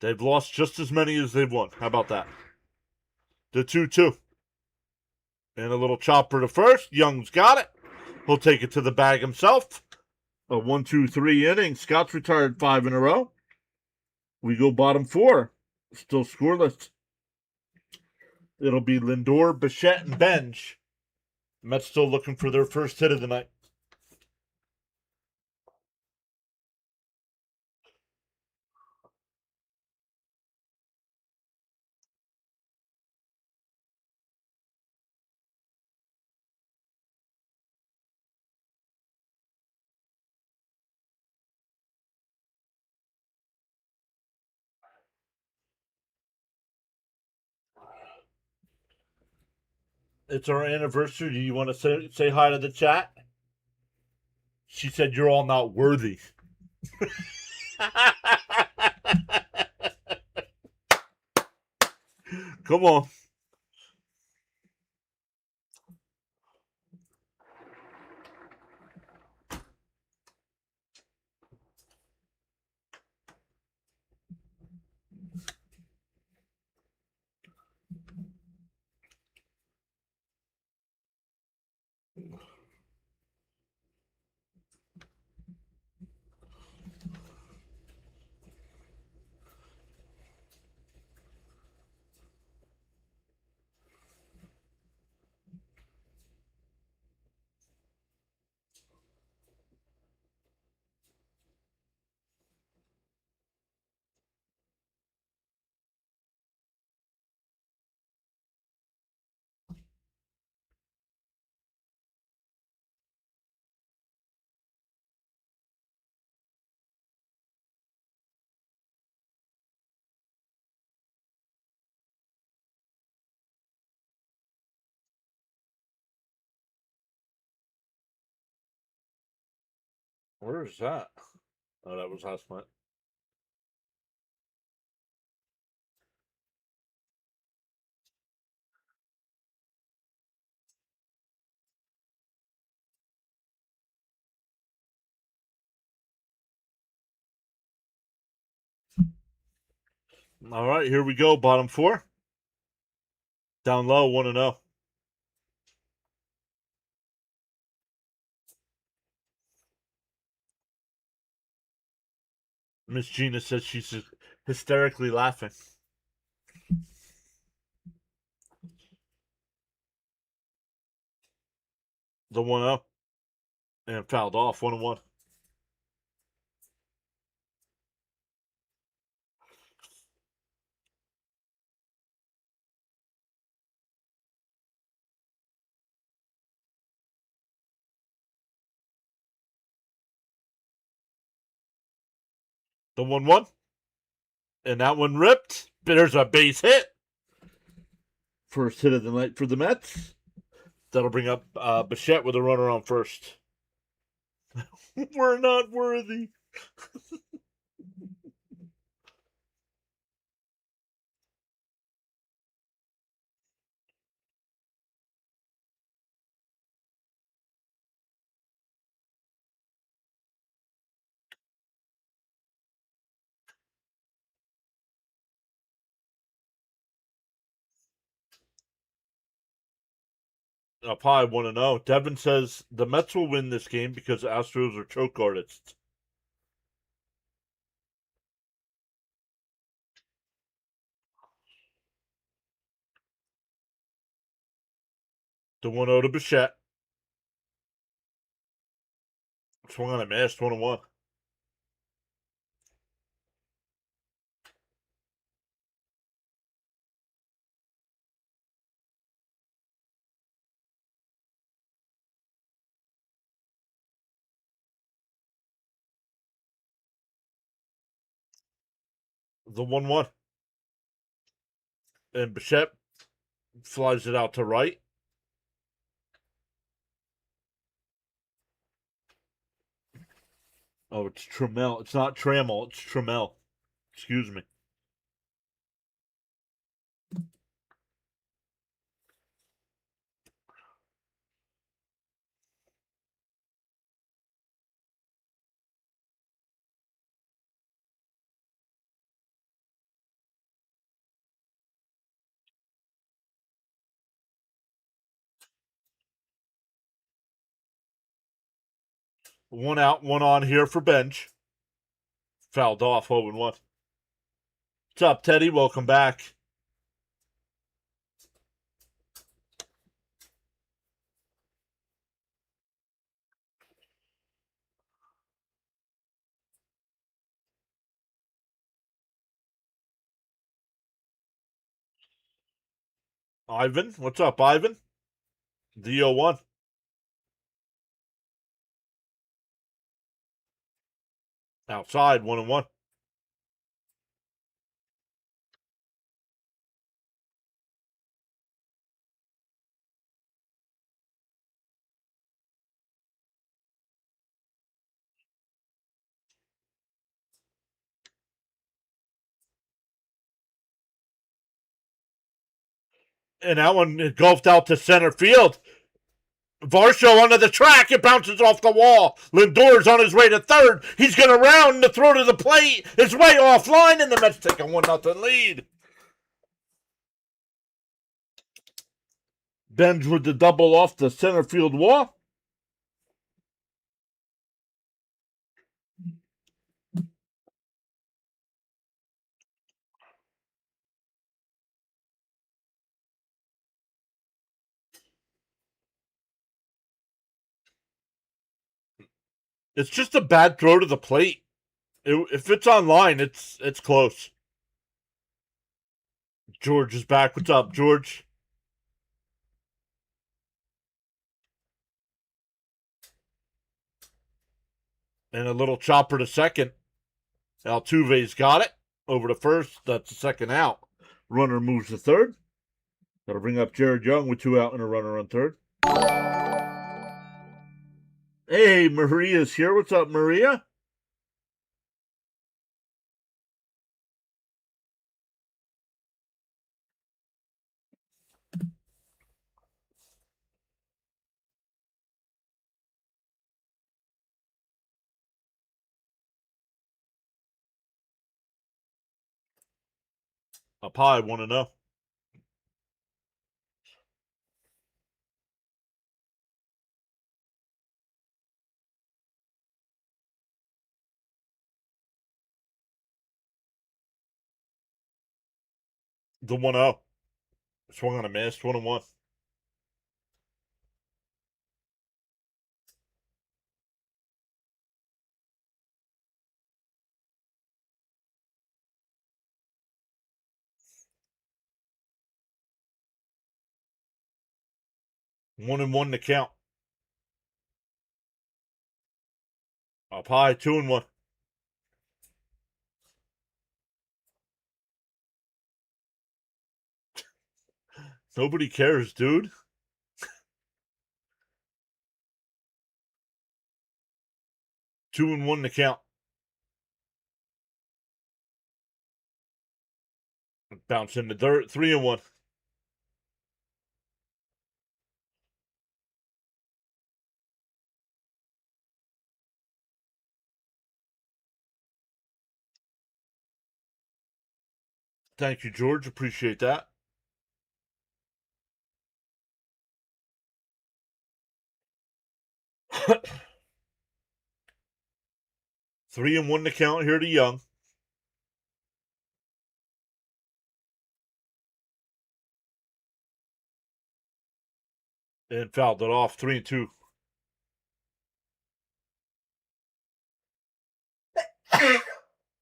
They've lost just as many as they've won. How about that? The 2-2. And a little chopper to first. Young's got it. He'll take it to the bag himself. A 1-2-3 inning. Scott's retired 5 in a row. We go bottom 4. Still scoreless. It'll be Lindor, Bichette, and Benj. Mets still looking for their first hit of the night. It's our anniversary. Do you want to say hi to the chat? She said you're all not worthy. Come on. Where is that? Oh, that was last month. All right, here we go. Bottom four. Down low, 1-0. Miss Gina says she's hysterically laughing. The 1-0. And fouled off, 1-1. The 1-1. And that one ripped. There's a base hit. First hit of the night for the Mets. That'll bring up Bichette with a runner on first. We're not worthy. Up high, 1-0. Devin says the Mets will win this game because the Astros are choke artists. The 1-0 to Bichette. Swung on a miss, 1-1. The 1-1. And Bichette flies it out to right. Oh, it's Trammell. It's not Trammell. It's Trammell. Excuse me. One out, one on here for bench. Fouled off, 0-1. What's up, Teddy? Welcome back. Ivan, what's up, Ivan? The 0-1. Outside, 1-1. And that one golfed out to center field. Varsho onto the track. It bounces off the wall. Lindor's on his way to third. He's going to round the throw to the plate. It's way offline, and the Mets take a 1-0 lead. Benj with the double off the center field wall. It's just a bad throw to the plate. If it's online, it's close. George is back. What's up, George? And a little chopper to second. Altuve's got it. Over to first. That's the second out. Runner moves to third. That'll bring up Jared Young with 2 out and a runner on third. Hey, Maria's here. What's up, Maria? Up high, want to know. The 1-0. Swung on a miss, 1-1. One and one to count. Up high, 2-1. Nobody cares, dude. 2-1 to count. Bounce in the dirt, 3-1. Thank you, George. Appreciate that. 3-1 to count here to Young. And fouled it off, 3-2.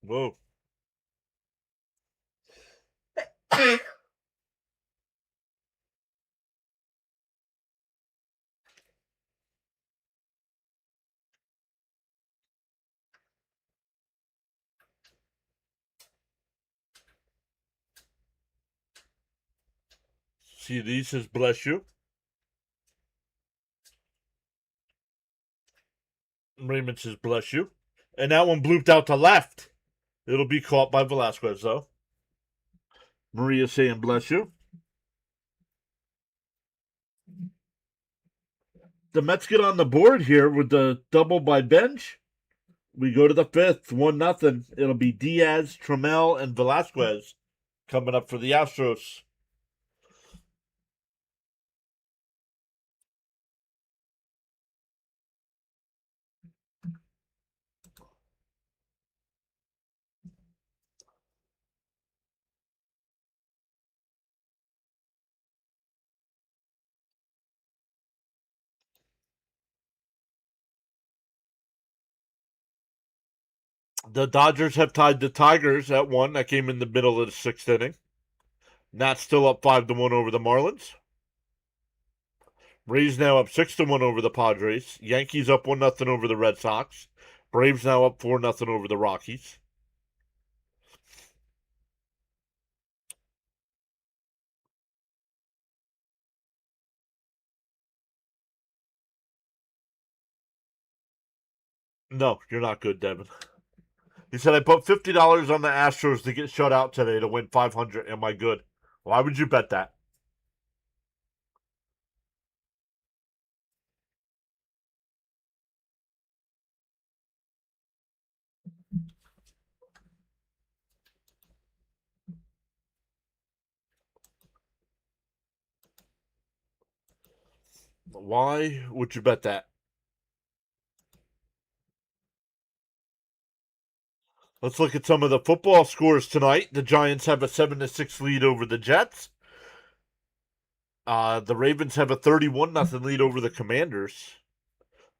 Whoa. See, these says bless you. Raymond says bless you. And that one blooped out to left. It'll be caught by Velasquez, though. Maria saying bless you. The Mets get on the board here with the double by Bench. We go to the fifth, 1-0. It'll be Diaz, Trammell, and Velasquez coming up for the Astros. The Dodgers have tied the Tigers at 1. That came in the middle of the sixth inning. Nats still up 5-1 over the Marlins. Rays now up 6-1 over the Padres. Yankees up 1-0 over the Red Sox. Braves now up 4-0 over the Rockies. No, you're not good, Devin. He said, I put $50 on the Astros to get shut out today to win 500. Am I good? Why would you bet that? Why would you bet that? Let's look at some of the football scores tonight. The Giants have a 7-6 lead over the Jets. The Ravens have a 31-0 lead over the Commanders.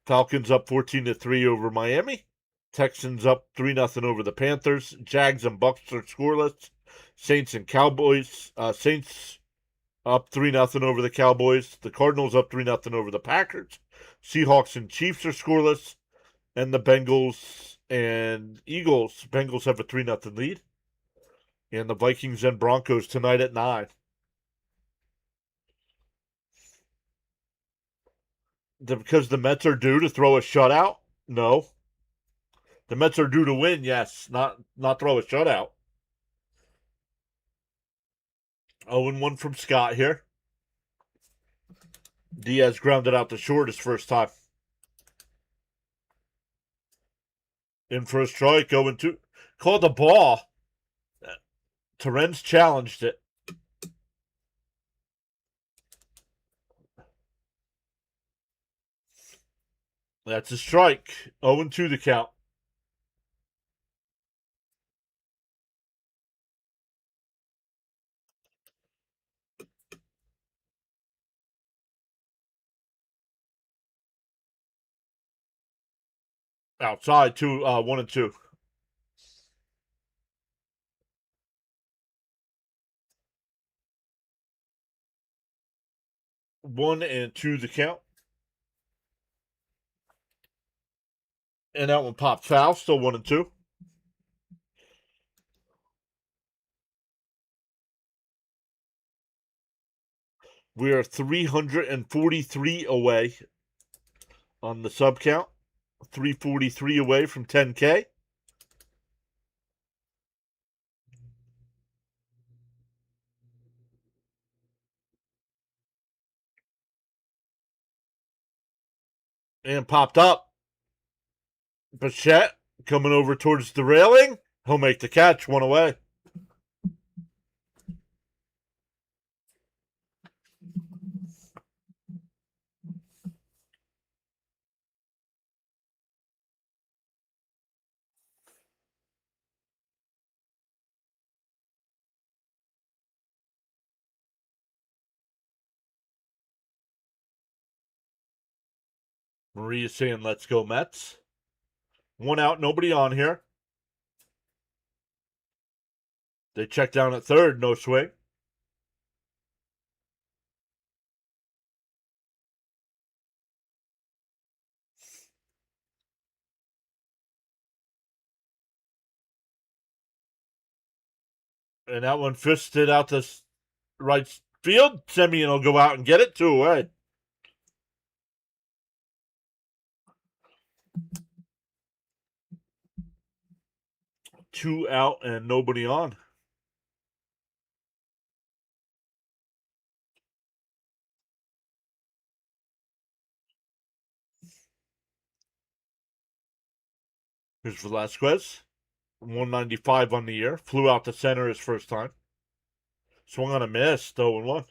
Falcons up 14-3 over Miami. Texans up 3-0 over the Panthers. Jags and Bucks are scoreless. Saints and Cowboys. Saints up 3-0 over the Cowboys. The Cardinals up 3-0 over the Packers. Seahawks and Chiefs are scoreless. And the Bengals and Eagles. Bengals have a 3-0 lead. And the Vikings and Broncos tonight at 9. Because the Mets are due to throw a shutout? No. The Mets are due to win, yes. Not throw a shutout. 0-1 from Scott here. Diaz grounded out to short his first time. In for a strike, 0-2. Called the ball. Terrence challenged it. That's a strike. 0-2 the count. Outside, 1-2. 1-2 the count. And that one popped foul, still 1-2. We are 343 away on the sub count. 343 away from 10K. And popped up. Bichette coming over towards the railing. He'll make the catch, one away. Maria's saying, let's go Mets. One out, nobody on here. They check down at third, no swing. And that one fisted out to right field. Semien will go out and get it, 2 away. Two out and nobody on. Here's Velasquez. 195 on the year. Flew out to center his first time. Swung on a miss, 0-1.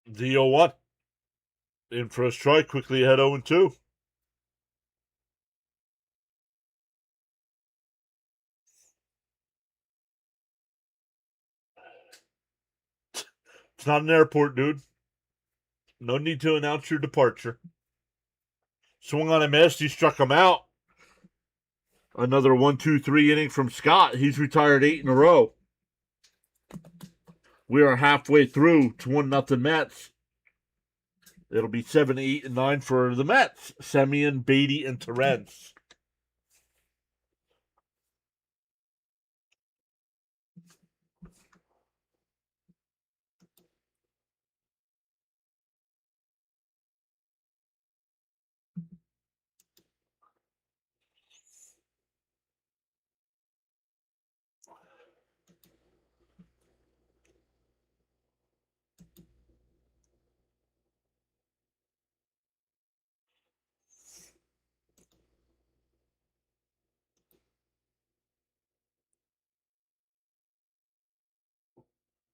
The 0-1. In for a strike, quickly ahead 0-2. It's not an airport, dude. No need to announce your departure. Swung on a miss. He struck him out. Another 1-2-3 inning from Scott. He's retired 8 in a row. We are halfway through to 1-0 Mets. It'll be 7, 8, and 9 for the Mets. Semien, Beatty, and Terrence.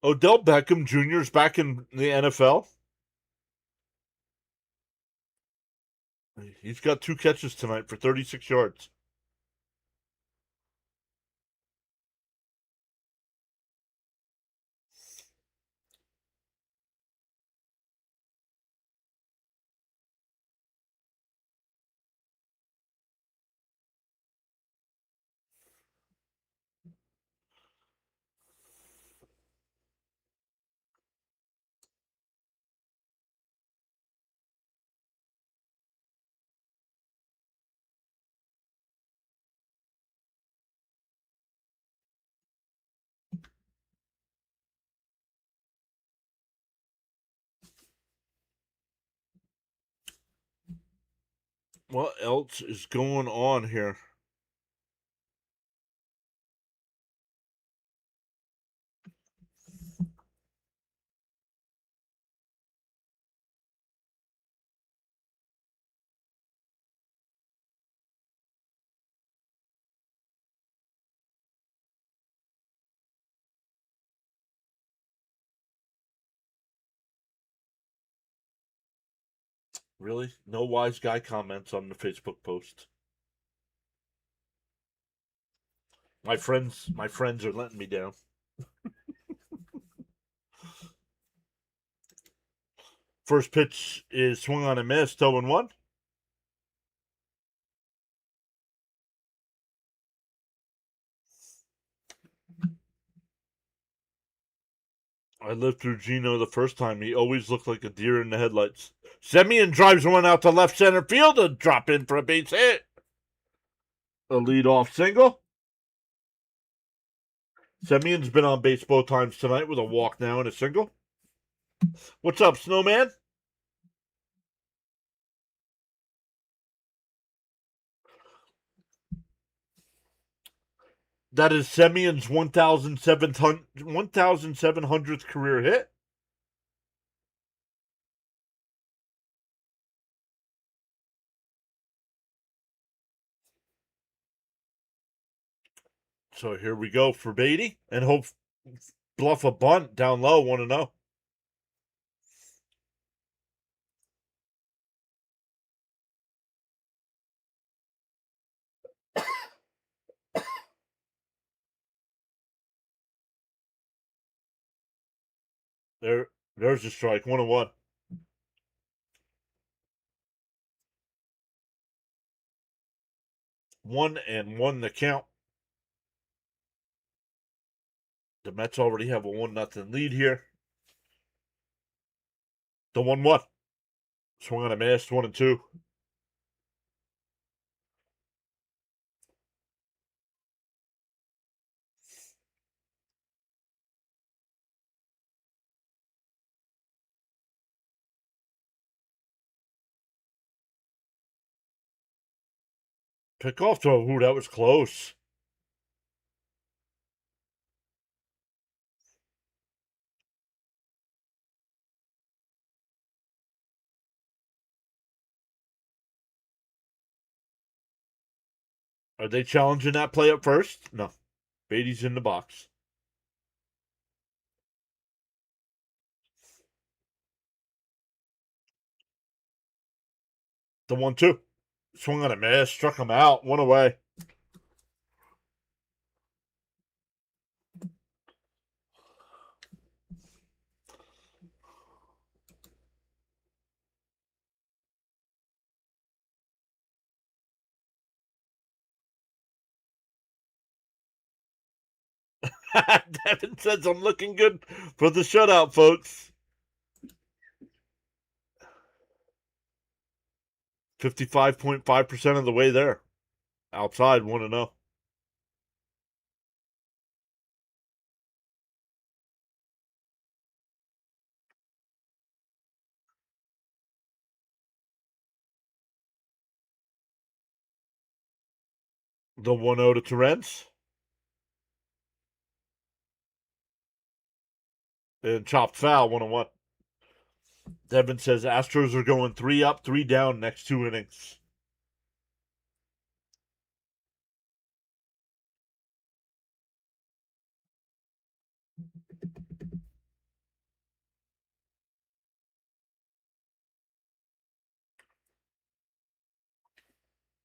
Odell Beckham Jr. is back in the NFL. He's got 2 catches tonight for 36 yards. What else is going on here? Really? No wise guy comments on the Facebook post. My friends are letting me down. First pitch is swung on and missed, 0-1. I lived through Gino the first time. He always looked like a deer in the headlights. Semien drives one out to left center field to drop in for a base hit. A leadoff single. Semien's been on base both times tonight with a walk now and a single. What's up, Snowman? That is Semien's 1,700th career hit. So here we go for Beatty and hope bluff a bunt down low, 1-0. There's a strike, 1-1. 1-1 the count. The Mets already have a 1-0 lead here. The 1-1. Swung on a miss, 1-2. Pick off to ooh, that was close. Are they challenging that play up first? No. Beatty's in the box. The 1-2. Swung on a miss, struck him out, one away. Devin says I'm looking good for the shutout, folks. 55.5% of the way there. Outside, 1-0. The 1-0 to Torrance. And chopped foul, 1-1. Devin says Astros are going 3 up, 3 down next 2 innings.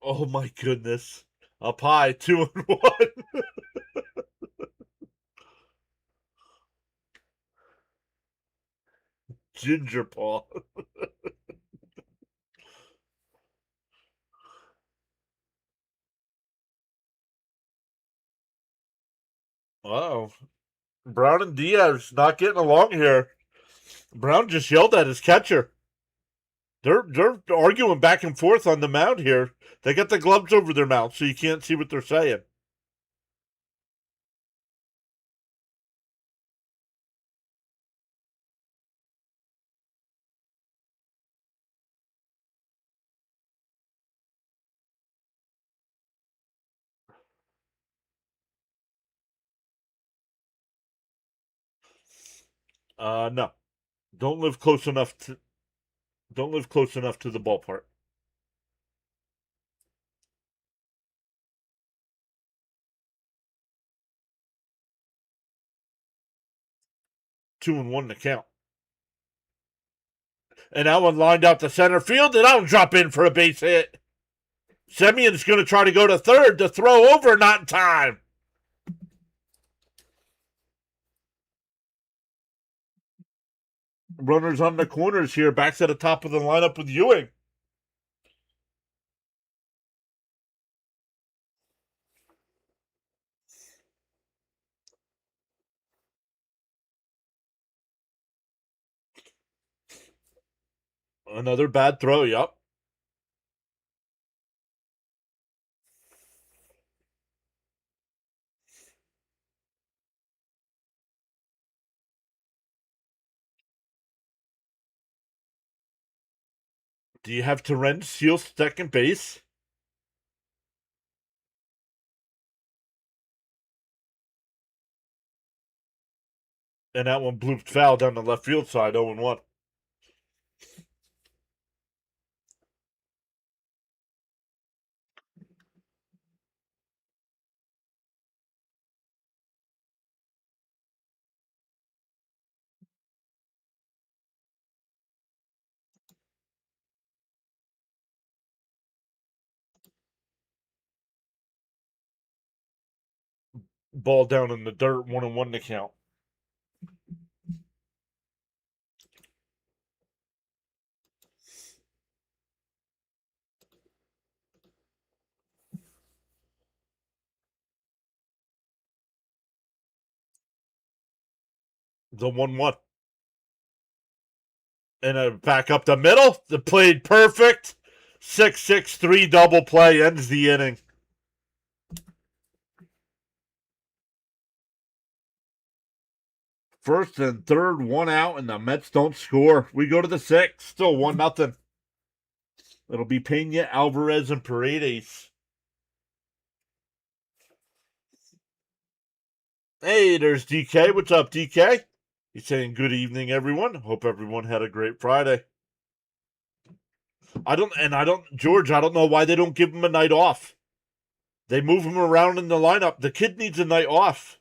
Oh my goodness. Up high, 2-1. Ginger Paw. Wow. Brown and Diaz not getting along here. Brown just yelled at his catcher. They're arguing back and forth on the mound here. They got the gloves over their mouth so you can't see what they're saying. No. Don't live close enough to don't live close enough to the ballpark. 2-1 to count. And that one lined out to center field, and that'll drop in for a base hit. Semion's going to try to go to third to throw over, not in time. Runners on the corners here, back to the top of the lineup with Ewing. Another bad throw, yep. Do you have Terrence seal second base? And that one blooped foul down the left field side, 0-1. Ball down in the dirt, 1-1 to count. The 1-1. And a back up the middle. The played perfect. 6-6-3 double play ends the inning. First and third, one out, and the Mets don't score. We go to the sixth. Still 1-0. It'll be Pena, Alvarez, and Paredes. Hey, there's DK. What's up, DK? He's saying good evening, everyone. Hope everyone had a great Friday. George, I don't know why they don't give him a night off. They move him around in the lineup. The kid needs a night off.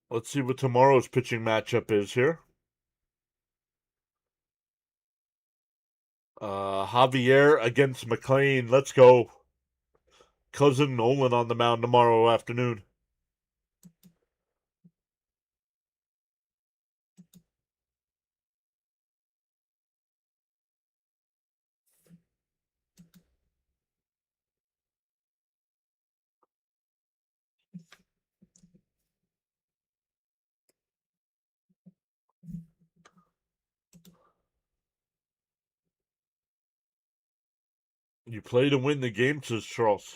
Let's see what tomorrow's pitching matchup is here. Javier against McLean. Let's go. Cousin Nolan on the mound tomorrow afternoon. You play to win the game, says Charles.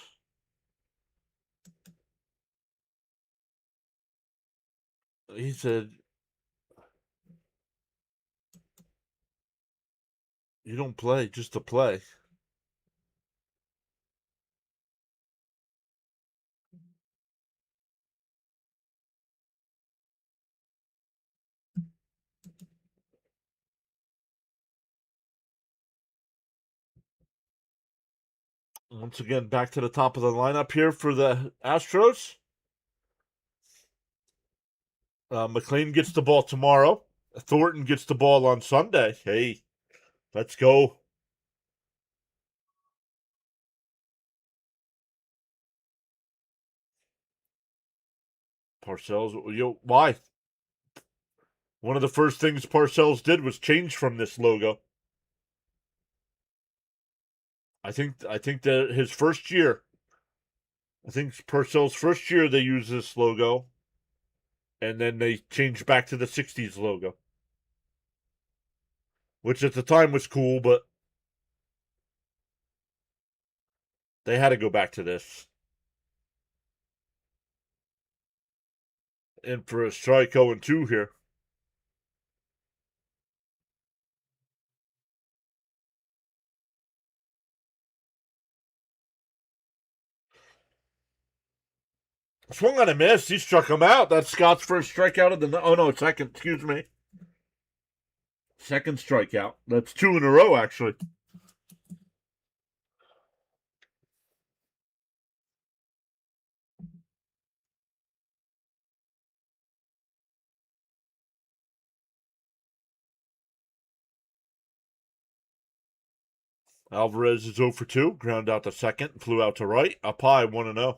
He said, you don't play just to play. Once again, back to the top of the lineup here for the Astros. McLean gets the ball tomorrow. Thornton gets the ball on Sunday. Hey, let's go. Parcells, why? One of the first things Parcells did was change from this logo. I think that his first year, I think Parcells' first year they used this logo, and then they changed back to the 60s logo. Which at the time was cool, but They had to go back to this. In for a strike 0-2 here. Swung on a miss. He struck him out. That's Scott's first strikeout of the. Oh no, second. Excuse me. Second strikeout. That's 2 in a row, actually. Alvarez is 0 for 2. Ground out to second. Flew out to right. Up high, 1-0.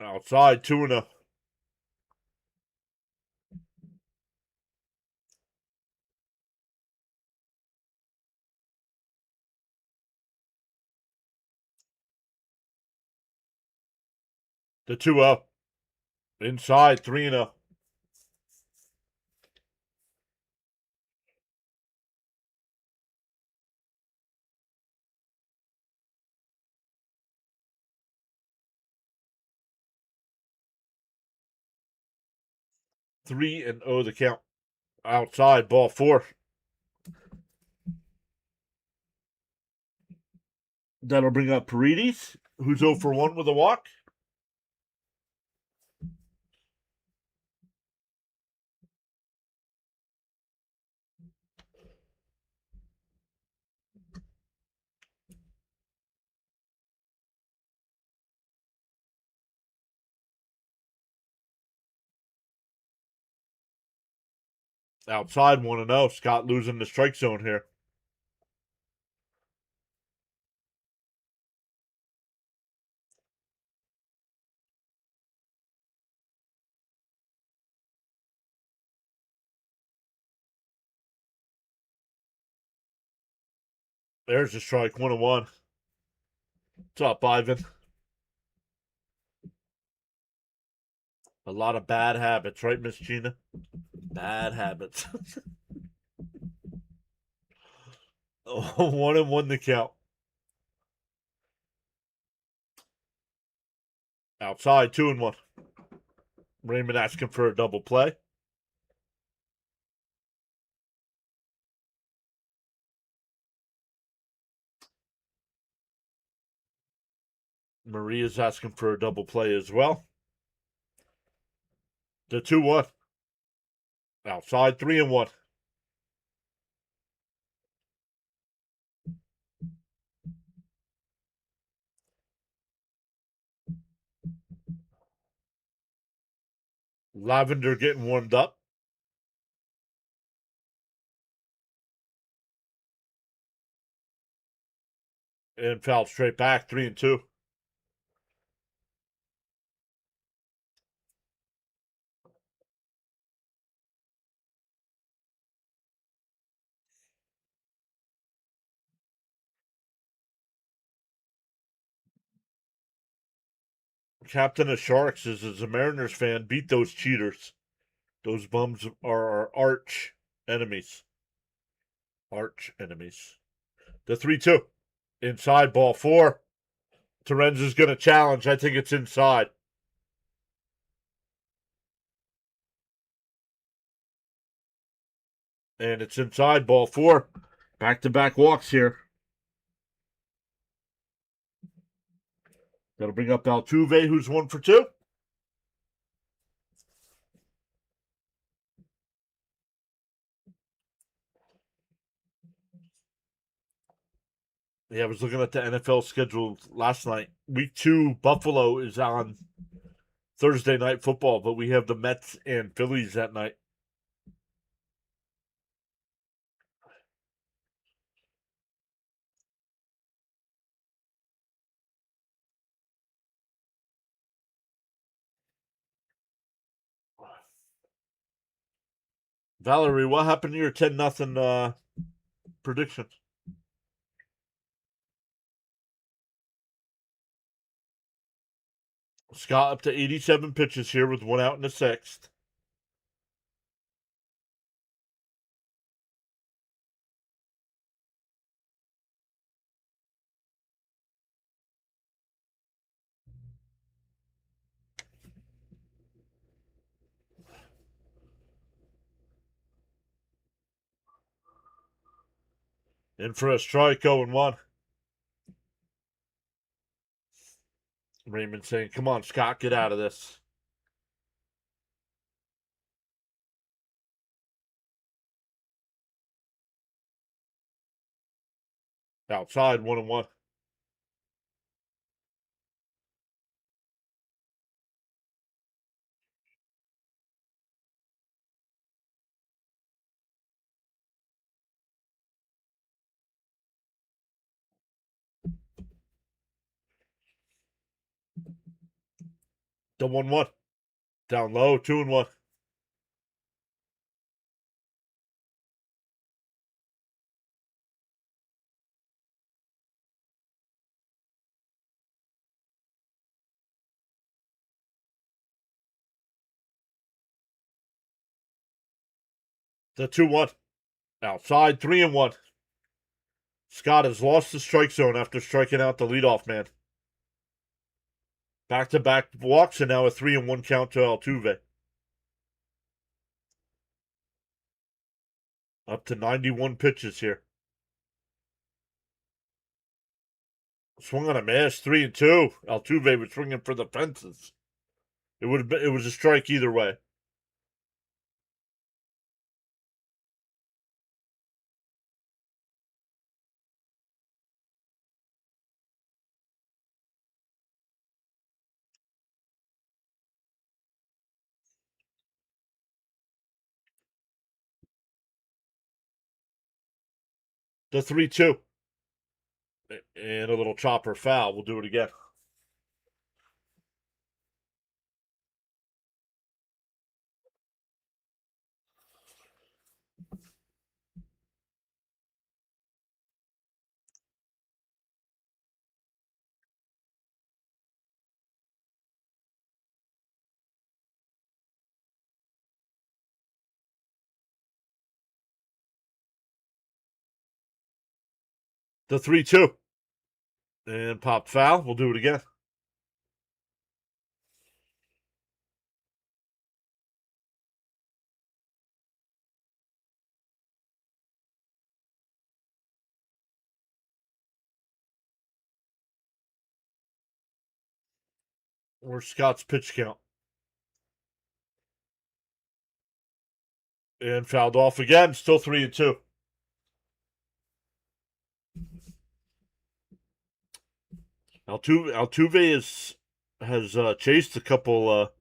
Outside, 2-0. The 2-0. Inside, 3-0. Three and 0 the count. Outside, ball 4. That'll bring up Paredes, who's 0 for 1 with a walk. Outside, 1-0. Scott losing the strike zone here. There's a strike, 1-1. What's up, Ivan? A lot of bad habits, right, Miss Gina? Bad habits. 1-1 the count. Outside, 2-1. Raymond asking for a double play. Maria's asking for a double play as well. The 2-1. Outside, 3-1. Lavender getting warmed up. And fouled straight back, 3-2. Captain of Sharks says, as a Mariners fan, beat those cheaters. Those bums are our arch enemies. Arch enemies. The 3-2. Inside, ball 4. Terenz is going to challenge. I think it's inside. And it's inside, ball 4. Back-to-back walks here. That'll bring up Altuve, who's 1 for 2. Yeah, I was looking at the NFL schedule last night. Week 2, Buffalo is on Thursday Night Football, but we have the Mets and Phillies that night. Valerie, what happened to your 10-0 prediction? Scott up to 87 pitches here with one out in the sixth. In for a strike, 0-1. Raymond saying, come on, Scott, get out of this. Outside, 1-1. The 1-1. Down low, 2-1. The 2-1. Outside, 3-1. Scott has lost the strike zone after striking out the leadoff man. Back-to-back walks and now a 3-1 count to Altuve. Up to 91 pitches here. Swung on a miss, 3-2. Altuve was swinging for the fences. It was a strike either way. The 3-2. And a little chopper foul. We'll do it again. The 3-2. And pop foul. We'll do it again. Where's Scott's pitch count? And fouled off again. Still 3-2. Altuve has chased a couple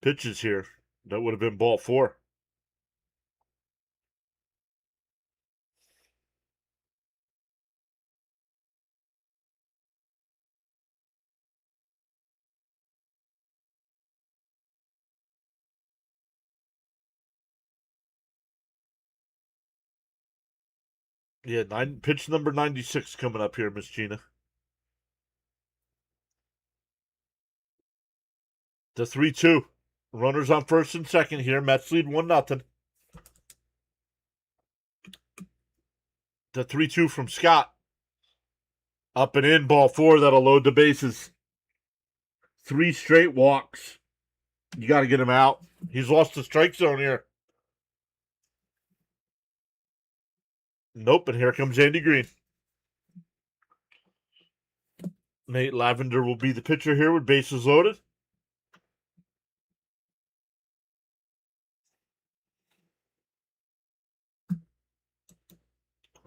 pitches here. That would have been ball 4. Yeah, pitch number 96 coming up here, Miss Gina. The 3-2. Runners on first and second here. Mets lead 1-0. The 3-2 from Scott. Up and in, ball 4. That'll load the bases. 3 straight walks. You got to get him out. He's lost the strike zone here. Nope, and here comes Andy Green. Nate Lavender will be the pitcher here with bases loaded.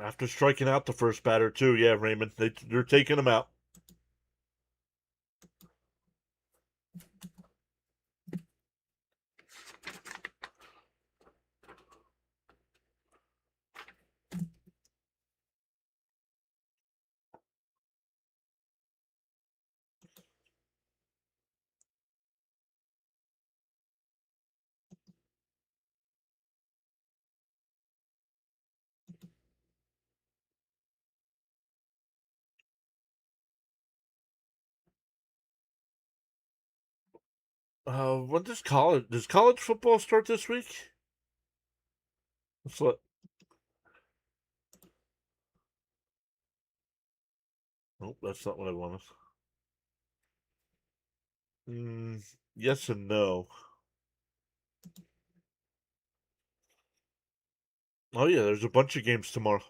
After striking out the first batter, too. Yeah, Raymond. They're taking him out. When does college football start this week? Let's let. Oh, that's not what I wanted. Yes and no. Oh yeah, there's a bunch of games tomorrow.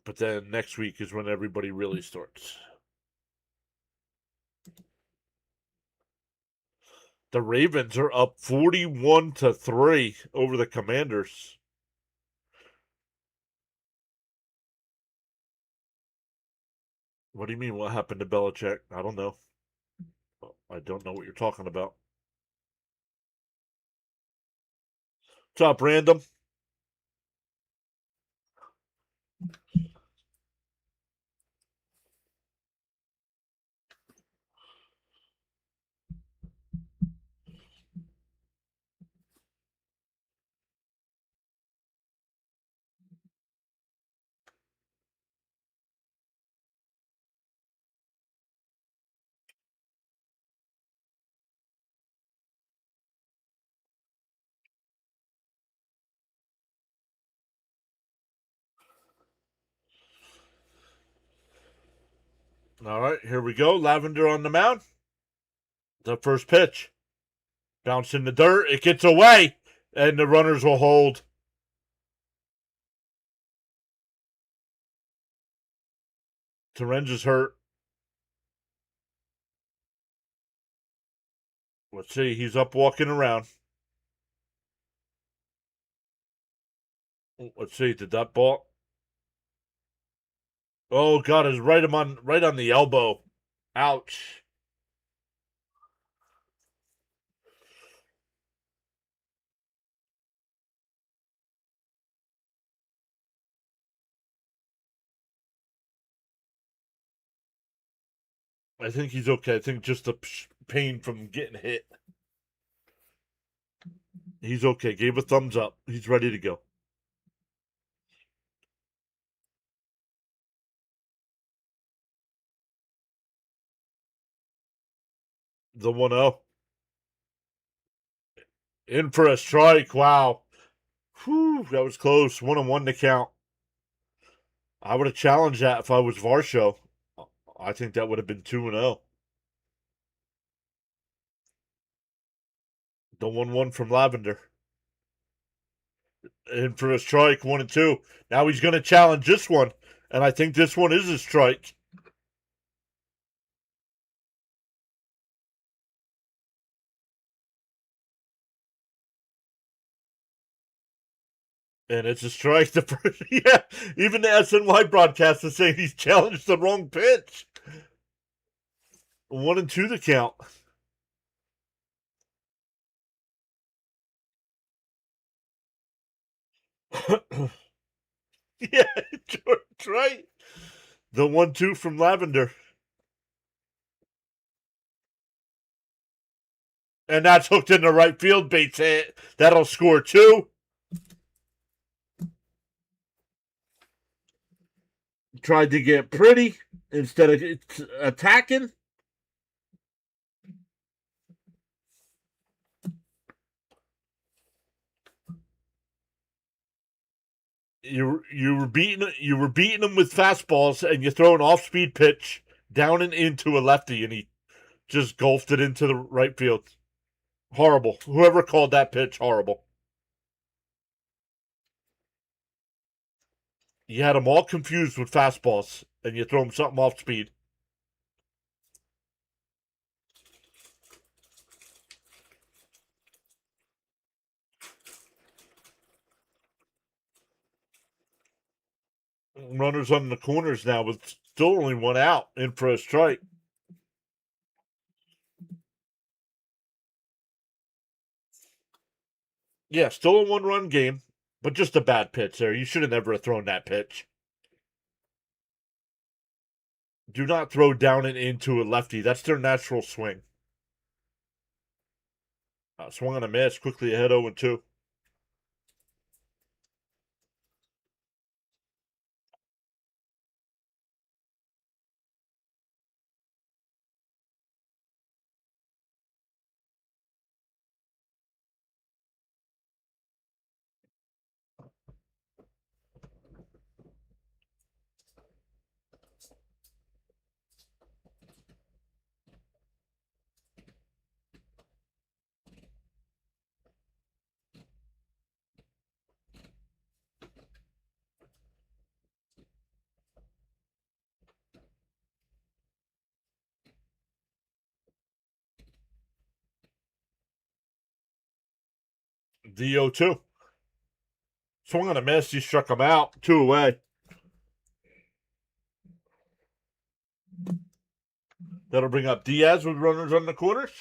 But then next week is when everybody really starts. The Ravens are up 41-3 over the Commanders. What do you mean? What happened to Belichick? I don't know. I don't know what you're talking about. What's up, random? All right, here we go. Lavender on the mound. The first pitch. Bounce in the dirt. It gets away, and the runners will hold. Terenz is hurt. Let's see. He's up walking around. Let's see. Did that ball? Oh God! It's right on the elbow. Ouch. I think he's okay. I think just the pain from getting hit. He's okay. Gave a thumbs up. He's ready to go. The 1-0. In for a strike. Wow. Whew, that was close. 1-1 to count. I would have challenged that if I was Varsho. I think that would have been 2-0. The 1-1 from Lavender. In for a strike, 1-2. Now he's going to challenge this one. And I think this one is a strike. And it's a strike. Yeah, even the SNY broadcast is saying he's challenged the wrong pitch. 1-2 the count. Yeah, George, right. The 1-2 from Lavender. And that's hooked in the right field. Bates hit. That'll score 2. Tried to get pretty instead of attacking. You were beating him with fastballs, and you throw an off speed pitch down and into a lefty, and he just golfed it into the right field. Horrible. Whoever called that pitch, horrible. You had them all confused with fastballs, and you throw them something off speed. Runners on the corners now with still only one out in for a strike. Yeah, still a 1-run game, but just a bad pitch there. You should have never thrown that pitch. Do not throw down and into a lefty. That's their natural swing. Swung on a miss, quickly ahead 0-2. The 0-2. Swung on a miss. He struck him out. 2 away. That'll bring up Diaz with runners on the corners.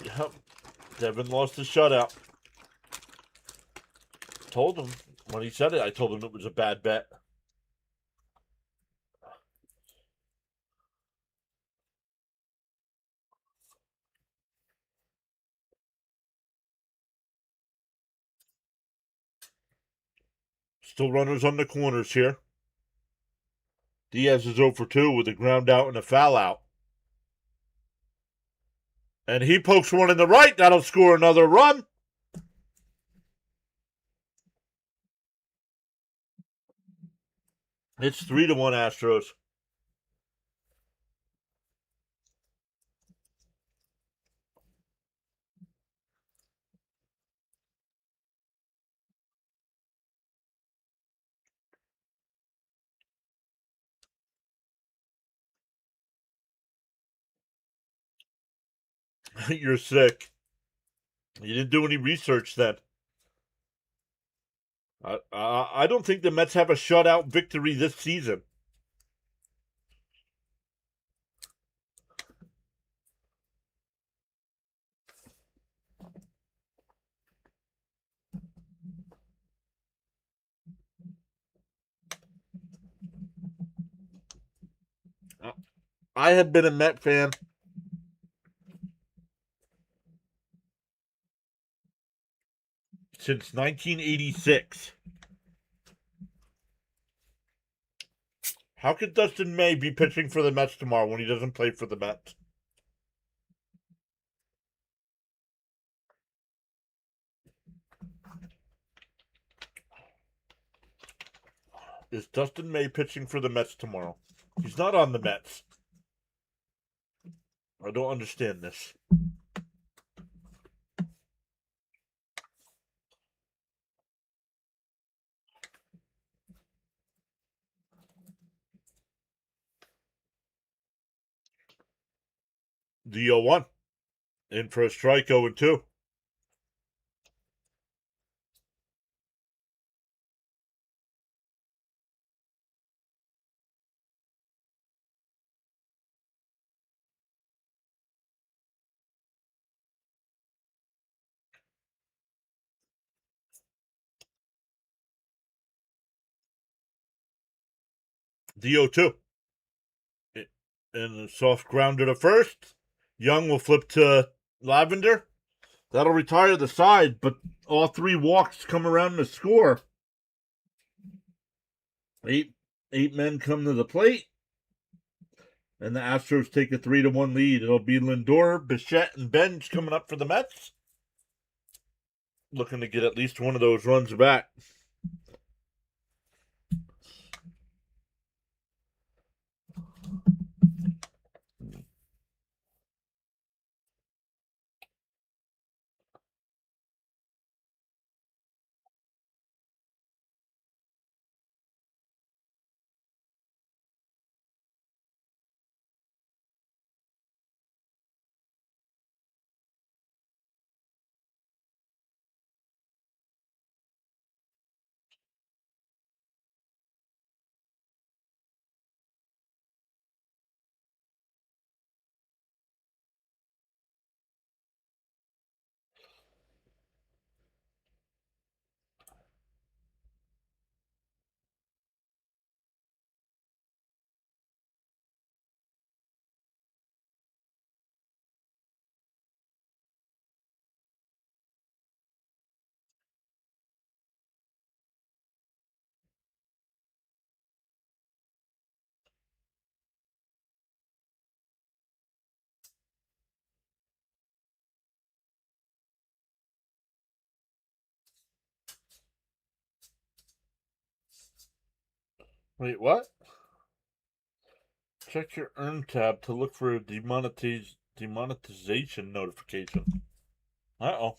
Yep. Devin lost his shutout. Told him when he said it, I told him it was a bad bet. Still runners on the corners here. Diaz is 0 for 2 with a ground out and a foul out. And he pokes one in the right. That'll score another run. It's 3-1 Astros. You're sick. You didn't do any research then. I don't think the Mets have a shutout victory this season. I have been a Met fan since 1986. How could Dustin May be pitching for the Mets tomorrow when he doesn't play for the Mets? Is Dustin May pitching for the Mets tomorrow? He's not on the Mets. I don't understand this. The 0-1. In for a strike, 0-2. The 0-2. And a soft grounder to first. Young will flip to Lavender. That'll retire the side, but all 3 walks come around to score. Eight men come to the plate. And the Astros take a 3-1 lead. It'll be Lindor, Bichette, and Bench coming up for the Mets. Looking to get at least one of those runs back. Wait, what? Check your Earn tab to look for a demonetization notification. Uh-oh.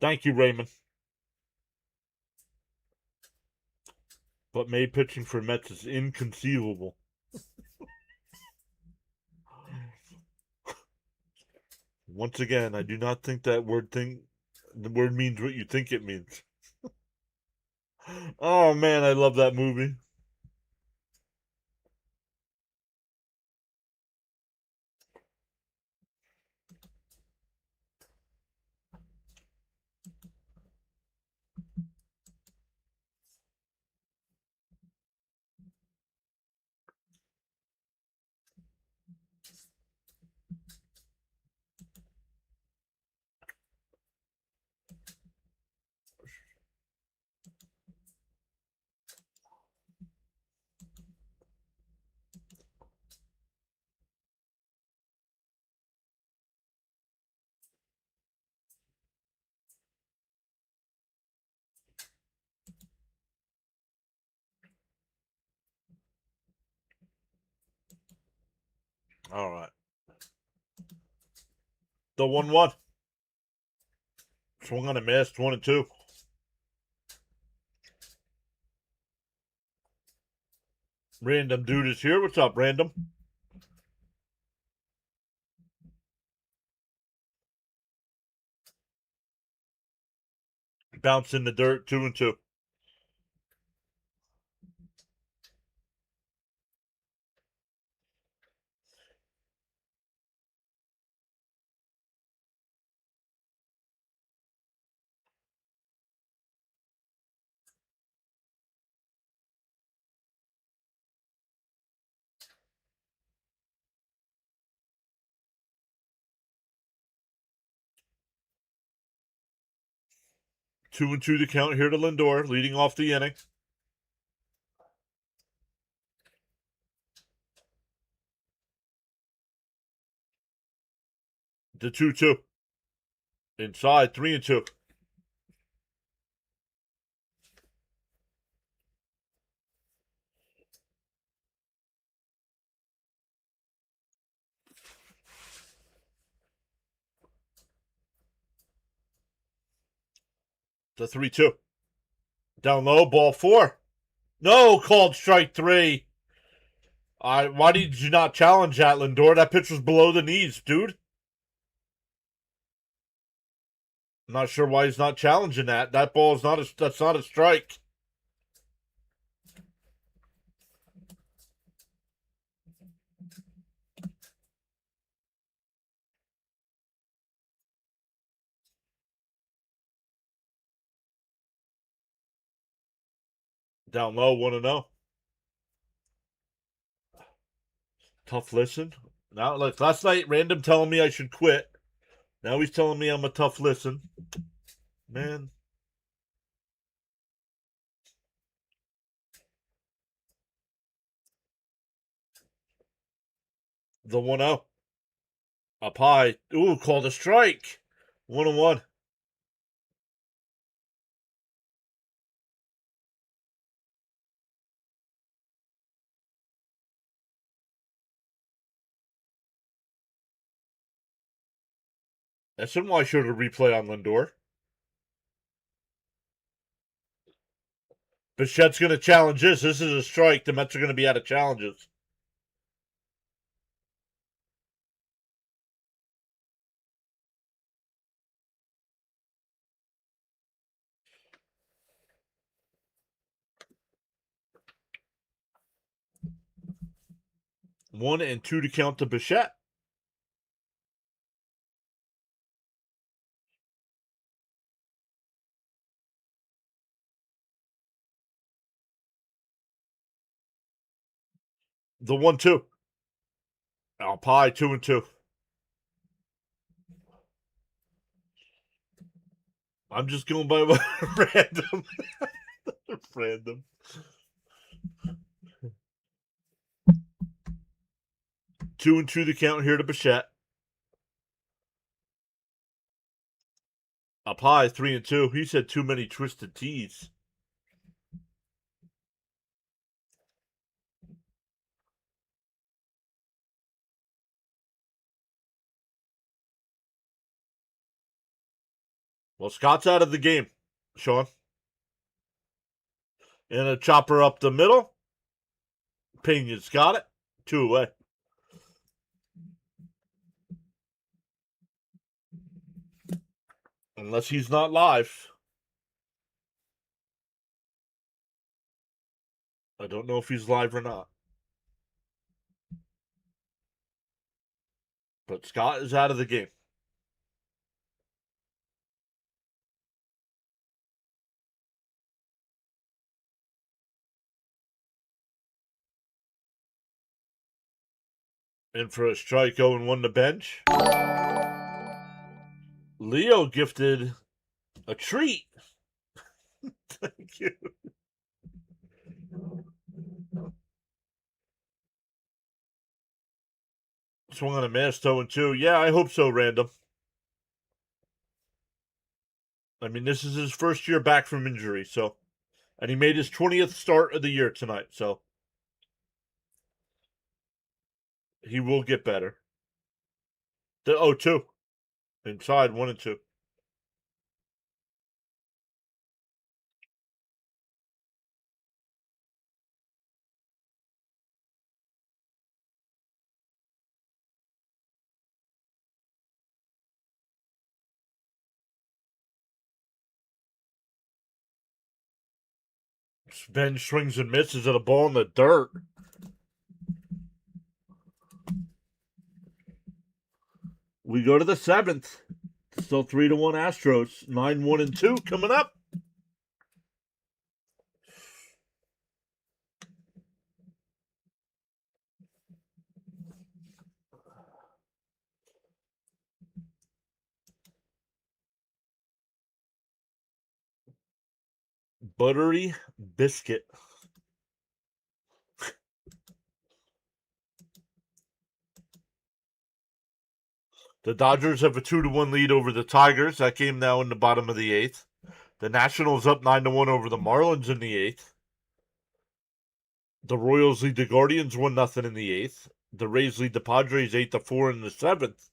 Thank you, Raymond. But May pitching for Mets is inconceivable. Once again, I do not think the word means what you think it means. Oh man, I love that movie. All right. The 1-1. Swung on a miss, 1-2. Random dude is here. What's up, Random? Bounce in the dirt, 2-2. Two and two to count here to Lindor, leading off the inning. The 2-2. Inside, 3-2. The 3-2. Down low, ball 4. No, called strike 3. Why did you not challenge that, Lindor? That pitch was below the knees, dude. I'm not sure why he's not challenging that. That ball is that's not a strike. Down low, 1-0. Tough listen. Now, like last night, Random telling me I should quit. Now he's telling me I'm a tough listen. Man. The 1-0. Up high. Ooh, called a strike. 1-1. SNY showed a replay on Lindor. Bichette's going to challenge this. This is a strike. The Mets are going to be out of challenges. One and two to count to Bichette. The 1-2. Alpie, 2-2. I'm just going by random. Random. 2-2 to count here to Bichette. Up high, 3-2. He said too many twisted T's. Well, Scott's out of the game, Sean. And a chopper up the middle. Pena's got it. 2 away. Unless he's not live. I don't know if he's live or not. But Scott is out of the game. In for a strike, 0-1 the bench. Leo gifted a treat. Thank you. Swung on a miss, 0-2. Yeah, I hope so, Random. I mean, this is his first year back from injury, so. And he made his 20th start of the year tonight, so. He will get better. 2. Inside, 1-2. Ben swings and misses at a ball in the dirt. We go to the 7th. Still 3-1 Astros. 9-1-2 coming up. Buttery biscuit. The Dodgers have a 2-1 lead over the Tigers. That game now in the bottom of the 8th. The Nationals up 9-1 over the Marlins in the 8th. The Royals lead the Guardians 1-0 in the 8th. The Rays lead the Padres 8-4 in the 7th.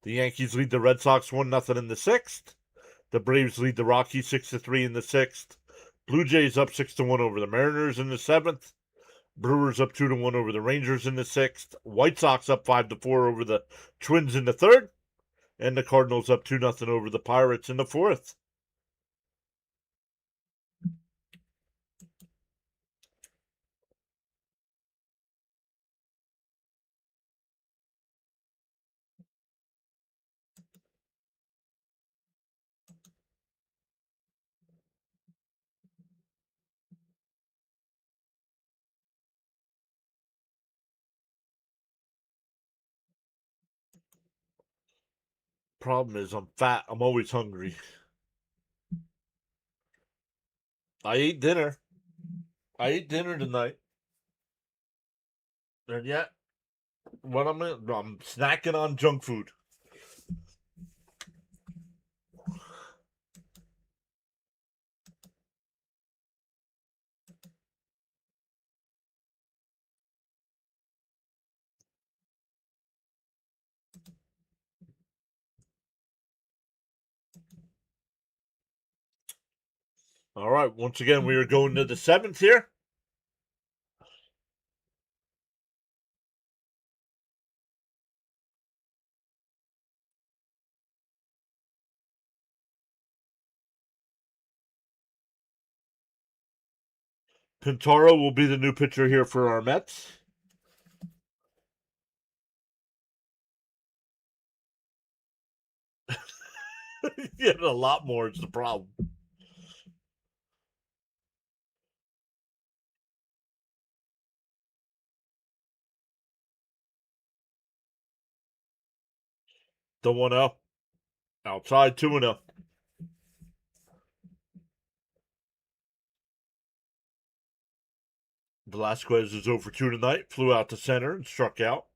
The Yankees lead the Red Sox 1-0 in the 6th. The Braves lead the Rockies 6-3 in the 6th. Blue Jays up 6-1 over the Mariners in the 7th. Brewers up 2-1 over the Rangers in the 6th. White Sox up 5-4 over the Twins in the 3rd. And the Cardinals up 2-0 over the Pirates in the 4th. Problem is, I'm fat. I'm always hungry. I ate dinner. Tonight. And yet, I'm snacking on junk food. All right, once again, we are going to the 7th here. Pintaro will be the new pitcher here for our Mets. Yeah, a lot more is the problem. The 1-0. Outside 2-0. Velasquez is over 2 tonight. Flew out to center and struck out.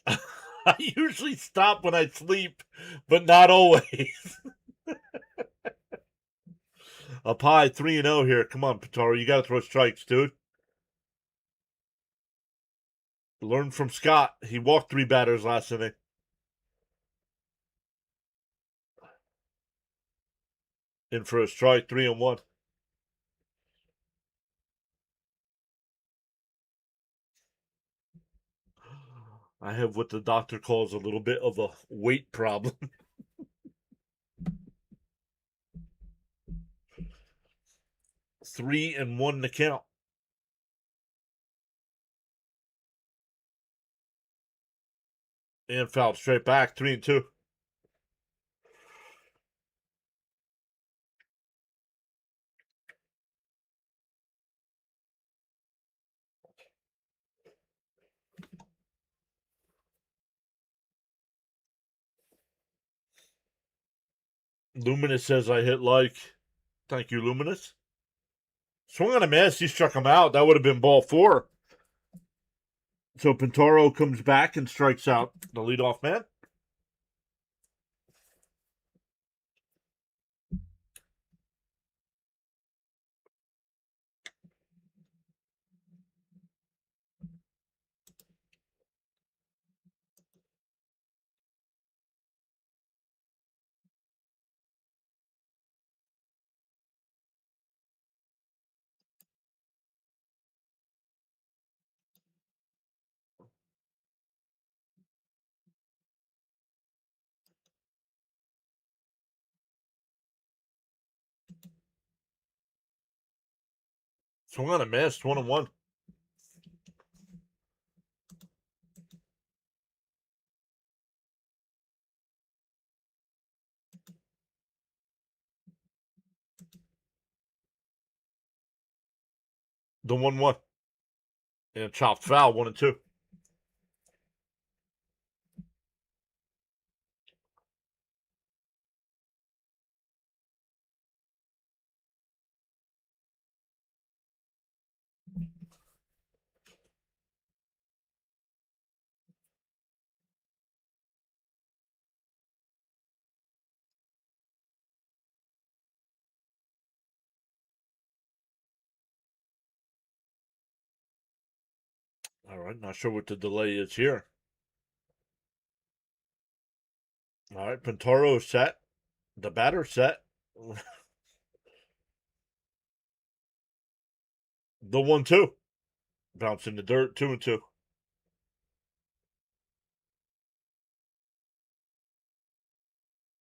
I usually stop when I sleep, but not always. Up high, 3-0 here. Come on, Pintaro. You got to throw strikes, dude. Learn from Scott. He walked 3 batters last inning. In for a strike, 3-1. I have what the doctor calls a little bit of a weight problem. 3-1 to count. And fouled straight back, 3-2. Luminous says I hit like. Thank you, Luminous. Swung on a miss. He struck him out. That would have been ball 4. So Pintaro comes back and strikes out the leadoff man. Swung on a miss, 1-1. The 1-1. And chopped foul, 1-2. All right, not sure what the delay is here. All right, Pintaro set. The batter set. The 1-2. Bounce in the dirt, 2-2.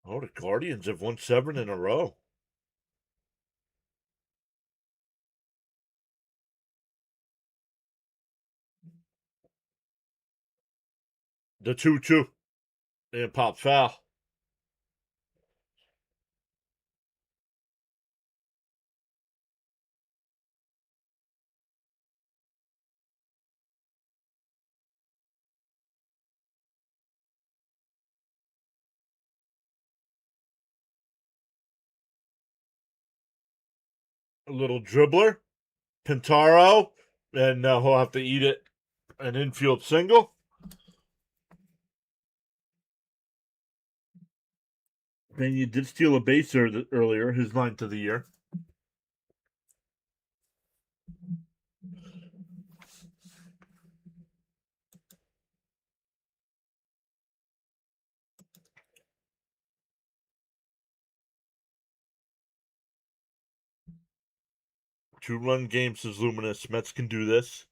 Oh, the Guardians have won 7 in a row. The 2-2. And pop foul. A little dribbler. Pintaro. And he'll have to eat it. An infield single. And you did steal a base earlier, his 9th of the year. Two-run game, says Luminous. Mets can do this.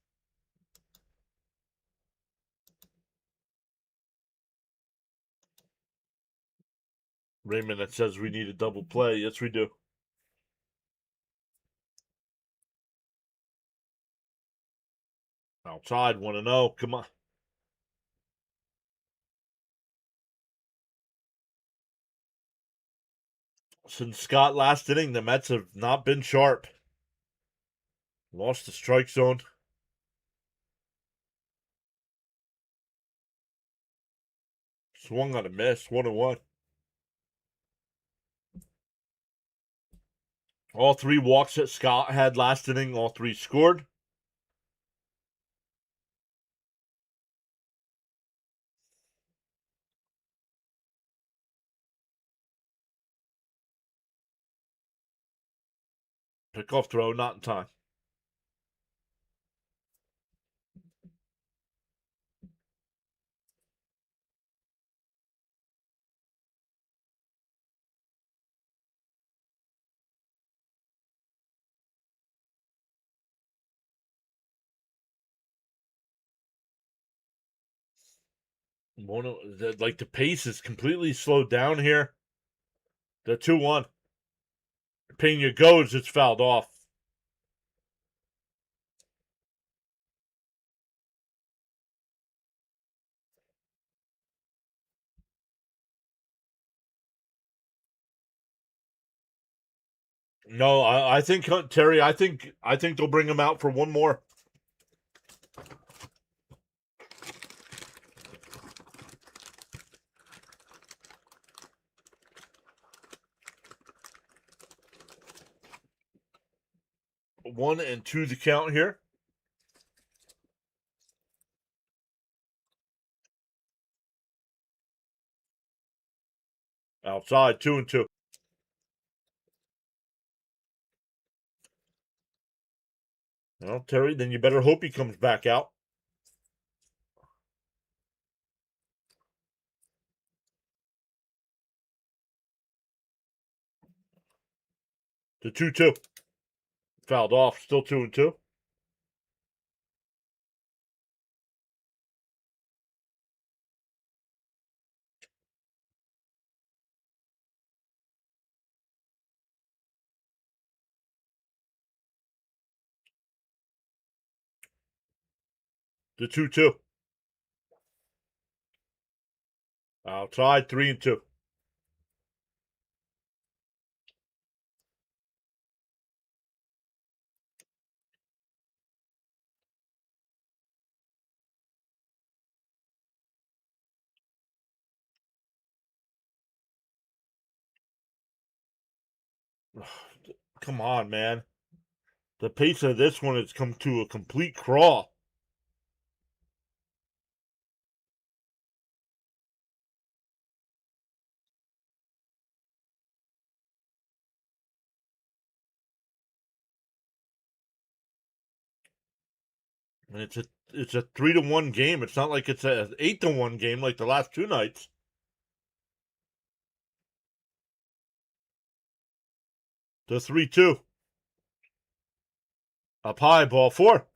Raymond, that says we need a double play. Yes, we do. Outside, 1-0. Come on. Since Scott last inning, the Mets have not been sharp. Lost the strike zone. Swung on a miss, 1-1. All 3 walks that Scott had last inning, all 3 scored. Pickoff throw, not in time. Like the pace is completely slowed down here. The 2-1. Pena goes, it's fouled off. No, I think Terry. I think they'll bring him out for one more. One and two the count here. Outside 2-2. Well, Terry, then you better hope he comes back out. The 2-2. Fouled off. Still 2-2. The 2-2. Outside 3-2. Come on, man. The pace of this one has come to a complete crawl. And it's a 3-1 game. It's not like it's a 8-1 game like the last two nights. The 3-2. Up high, ball 4.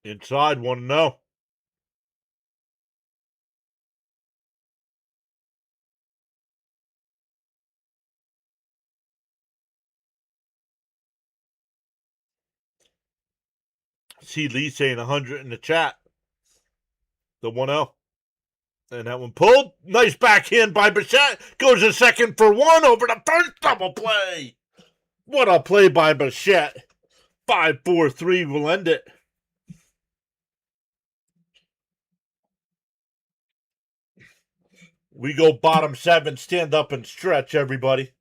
Inside 1-0. See Lee saying 100 in the chat. The 1-0. And that one pulled. Nice backhand by Bichette. Goes to second for one over the first double play. What a play by Bichette. 5-4-3 will end it. We go bottom 7. Stand up and stretch, everybody.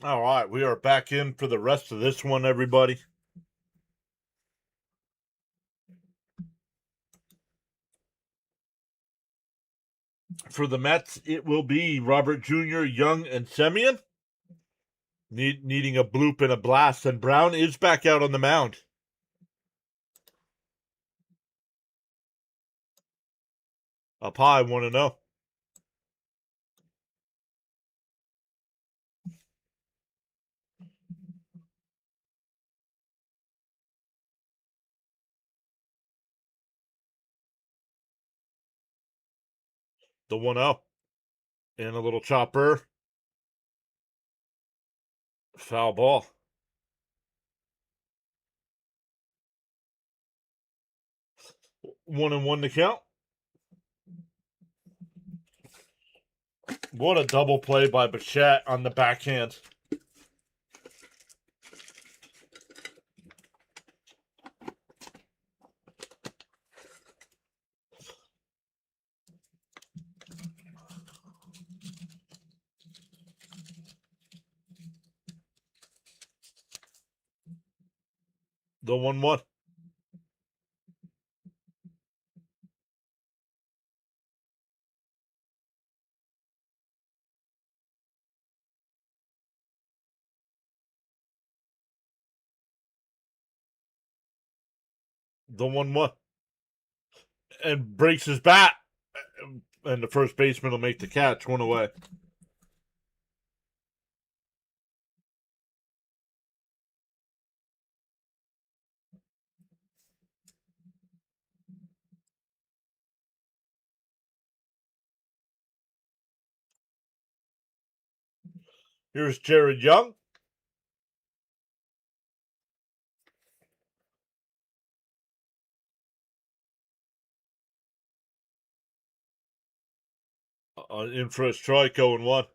All right, we are back in for the rest of this one, everybody. For the Mets, it will be Robert Jr., Young, and Semien. Needing a bloop and a blast, and Brown is back out on the mound. Up high, 1-0. The 1-0. And a little chopper. Foul ball. 1-1 to count. What a double play by Bichette on the backhand. The 1-1. The 1-1. And breaks his bat. And the first baseman will make the catch. 1 away. Here's Jared Young. In for a strike, 0-1.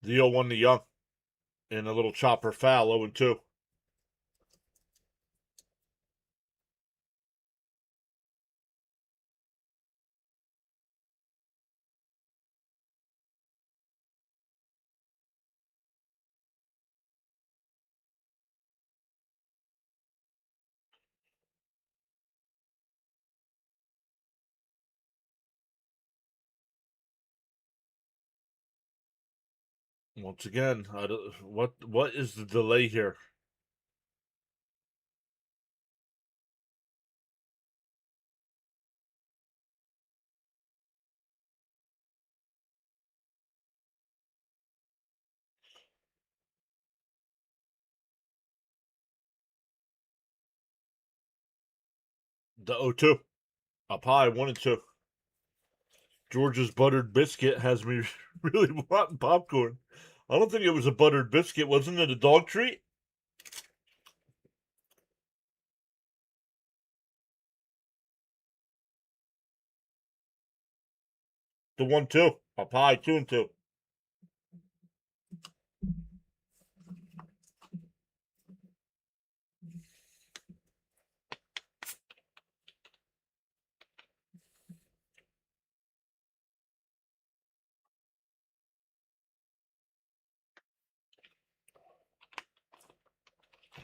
The 0-1 to Young. And a little chopper foul, 0-2. Once again, what is the delay here? The 0-2. Up high, 1-2. George's buttered biscuit has me really wanting popcorn. I don't think it was a buttered biscuit. Wasn't it a dog treat? The 1-2. Up high, 2-2.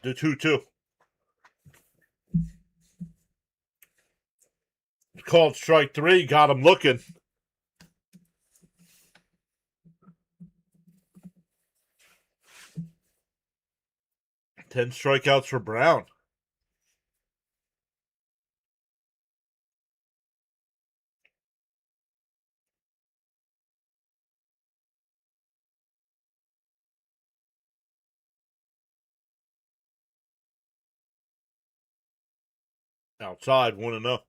The 2-2. Called strike 3. Got him looking. 10 strikeouts for Brown. Outside, 1-0.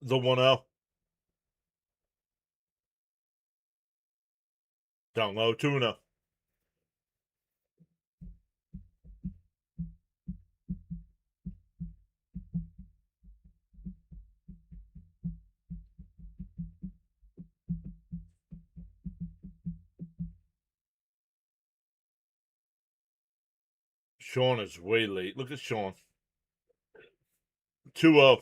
The 1-0. Down low, 2-0. Sean is way late. Look at Sean. 2-0.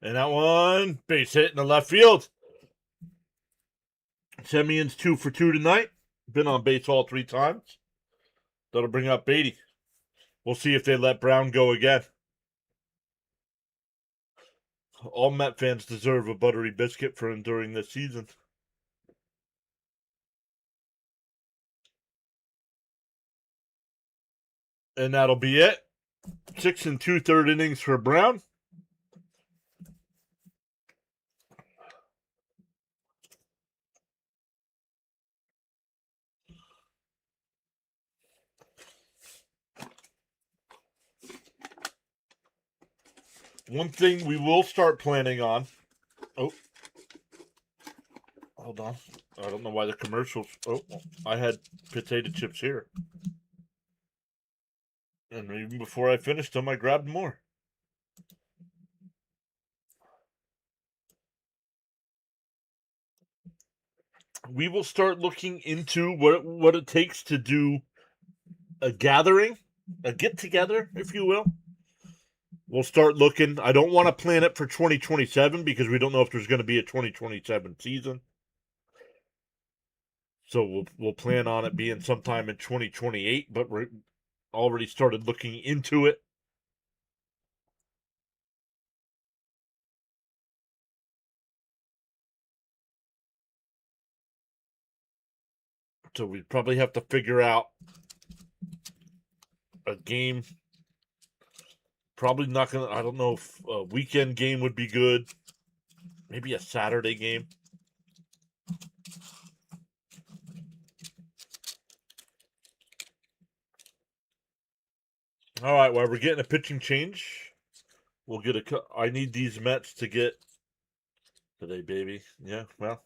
And that one, base hit in the left field. Semion's 2 for 2 tonight. Been on base all 3 times. That'll bring up Beatty. We'll see if they let Brown go again. All Met fans deserve a buttery biscuit for enduring this season. And that'll be it. 6 2/3 innings for Brown. One thing we will start planning on. Oh, hold on. I don't know why the commercials. Oh, I had potato chips here. And even before I finished them, I grabbed more. We will start looking into what it takes to do a gathering, a get together, if you will. We'll start looking. I don't want to plan it for 2027 because we don't know if there's going to be a 2027 season. So we'll plan on it being sometime in 2028, but we're already started looking into it. So we probably have to figure out a game. Probably not gonna. I don't know if a weekend game would be good. Maybe a Saturday game. All right. Well, we're getting a pitching change. We'll get a. I need these Mets to get today, baby. Yeah. Well,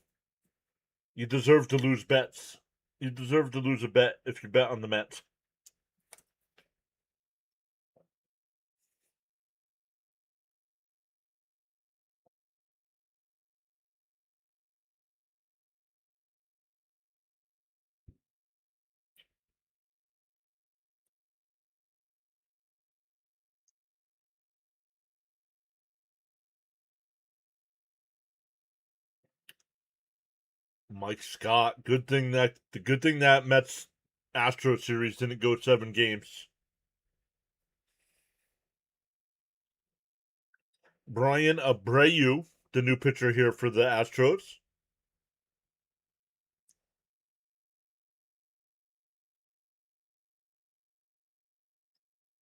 you deserve to lose bets. You deserve to lose a bet if you bet on the Mets. Mike Scott. Good thing that Mets Astro series didn't go 7 games. Brian Abreu, the new pitcher here for the Astros.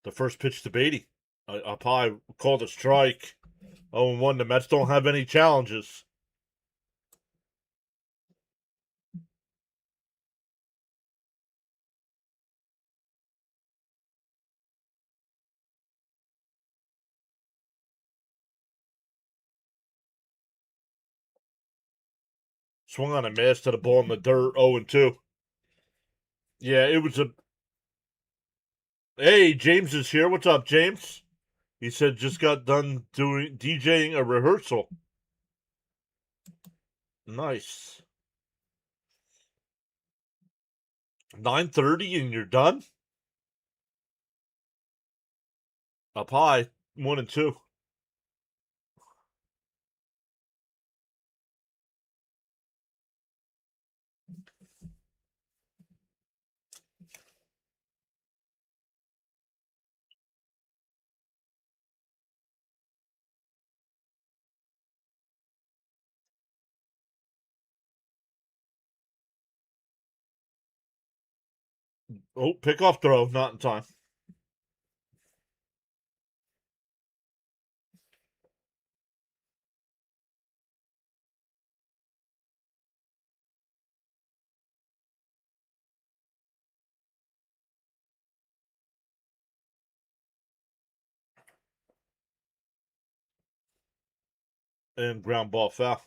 The first pitch to Beatty. I'll probably call a strike. 0-1. The Mets don't have any challenges. Swung on a miss to the ball in the dirt. 0-2. Yeah, it was a. Hey, James is here. What's up, James? He said just got done doing DJing a rehearsal. Nice. 9:30 and you're done? Up high, 1-2. Oh, pickoff throw, not in time. And ground ball foul.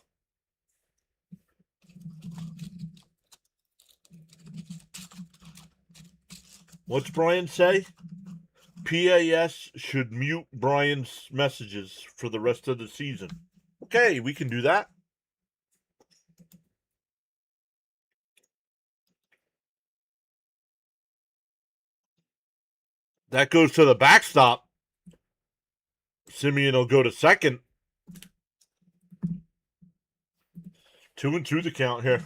What's Brian say? PAS should mute Brian's messages for the rest of the season. Okay, we can do that. That goes to the backstop. Simeon will go to second. 2-2 the count here.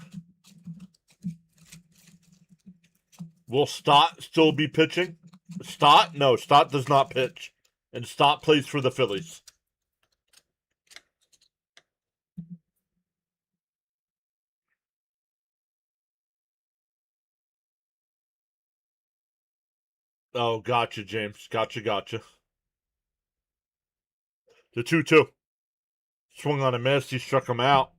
Will Stott still be pitching? Stott? No, Stott does not pitch. And Stott plays for the Phillies. Oh, gotcha, James. Gotcha. The 2-2. Swung on a miss. He struck him out.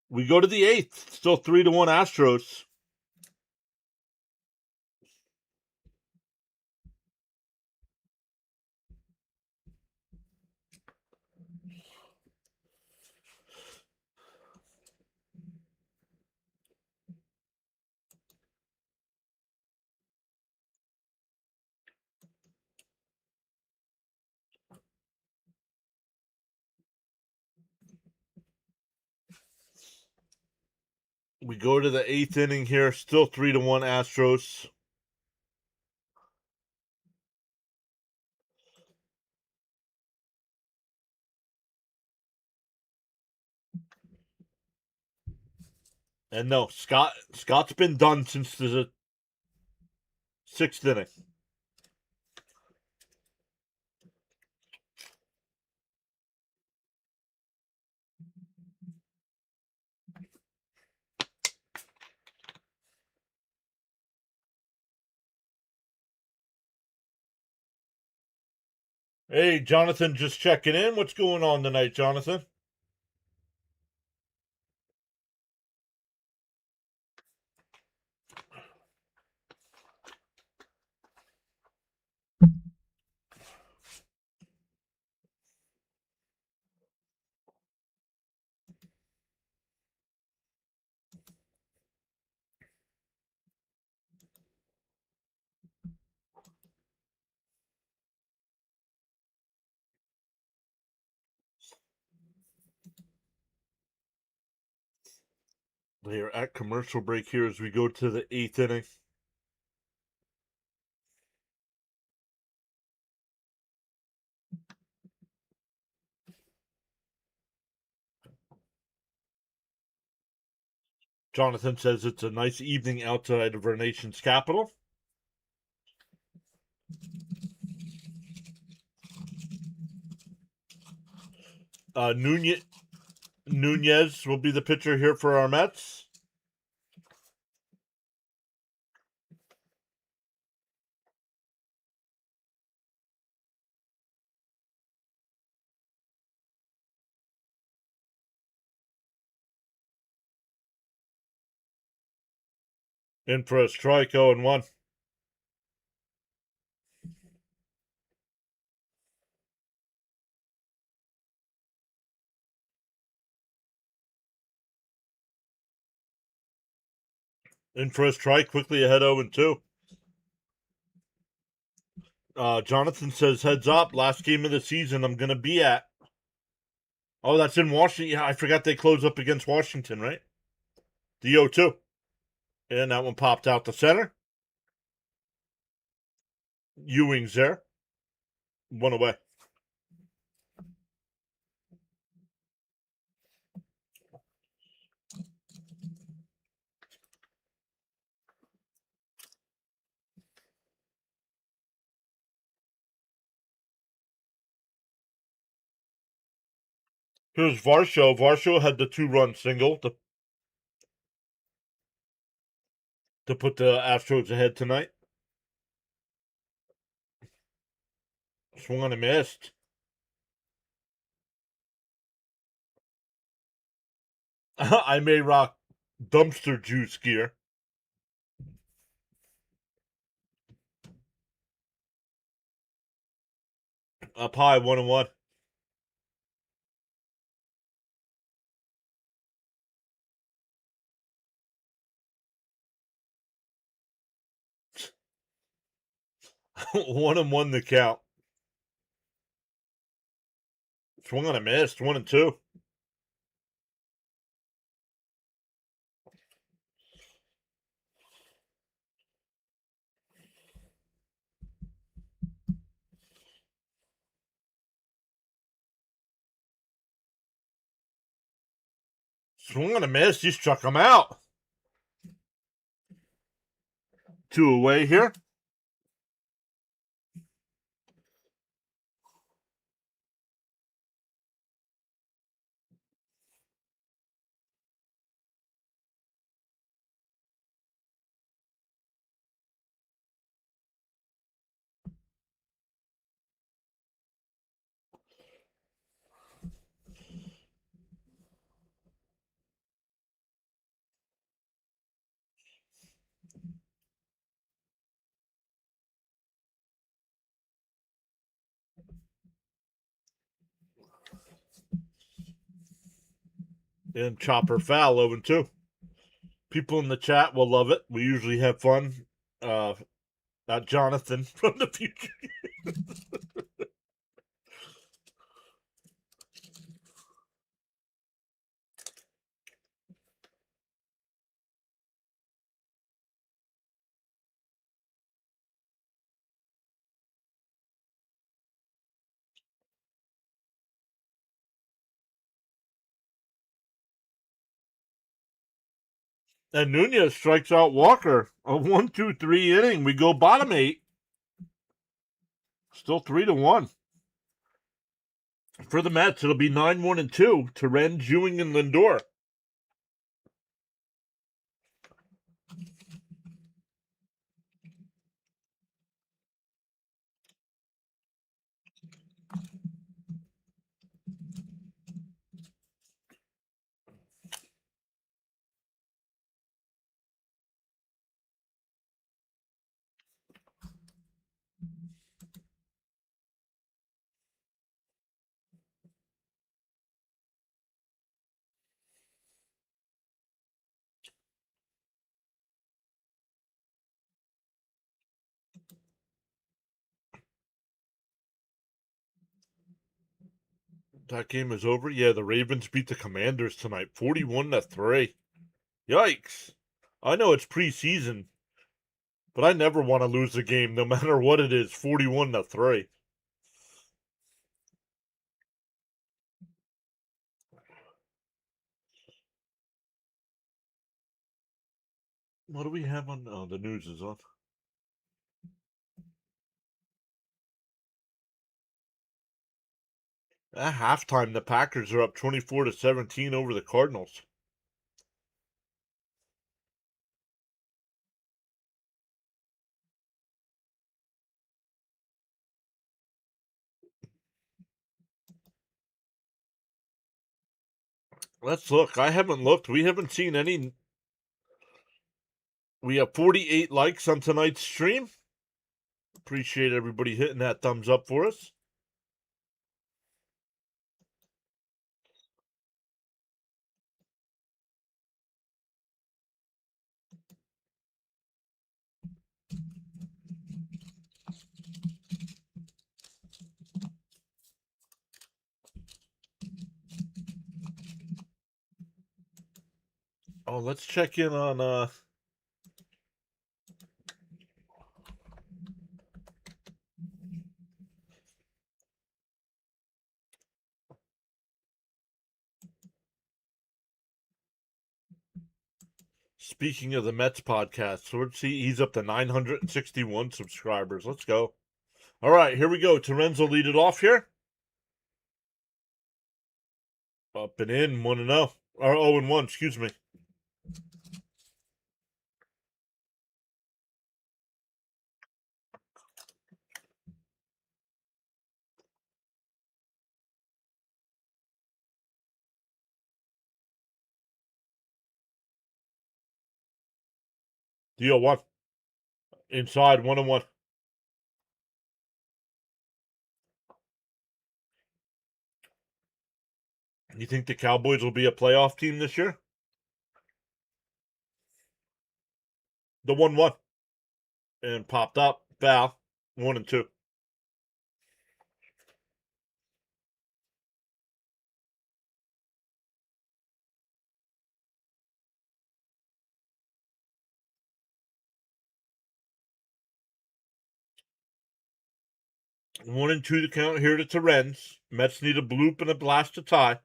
We go to the 8th. Still 3-1 Astros. We go to the 8th inning here. Still 3-1 Astros. And no, Scott's been done since the 6th inning. Hey, Jonathan, just checking in. What's going on tonight, Jonathan? They are at commercial break here as we go to the 8th inning. Jonathan says it's a nice evening outside of our nation's capital. Nunez will be the pitcher here for our Mets. In for a strike, 0-1. In for a strike, quickly ahead 0-2. Jonathan says, heads up, last game of the season I'm going to be at. Oh, that's in Washington. Yeah, I forgot they close up against Washington, right? The 0-2. And that one popped out the center. Ewing's there. One away. Here's Varsho. Varsho had the 2-run single to put the Astros ahead tonight. Swung on and missed. I may rock dumpster juice gear. Up high, 1-1. One and one the count. Swung on a missed. 1-2. Swung on a miss. He struck him out. 2 away here. And chopper foul, 0-2. People in the chat will love it. We usually have fun. Not Jonathan from the future. And Nunez strikes out Walker. A 1-2-3 inning. We go bottom 8. Still 3-1. For the Mets, it'll be 9-1-2 to Ren, Ewing, and Lindor. That game is over. Yeah, the Ravens beat the Commanders tonight, 41-3. Yikes. I know it's preseason, but I never want to lose a game, no matter what it is, 41-3. What do we have on? Oh, the news is on. At halftime, the Packers are up 24-17 over the Cardinals. Let's look. I haven't looked. We haven't seen any. We have 48 likes on tonight's stream. Appreciate everybody hitting that thumbs up for us. Oh, let's check in on speaking of the Mets podcast. So let's see, he's up to 961 subscribers. Let's go. All right, here we go. Terenz will lead it off here. Up and in, 1-0. Or 0-1, excuse me. Deal 1. Inside, 1-1. You think the Cowboys will be a playoff team this year? The 1-1. And popped up. Foul. 1-2. One and two to count here to Terenz. Mets need a bloop and a blast to tie.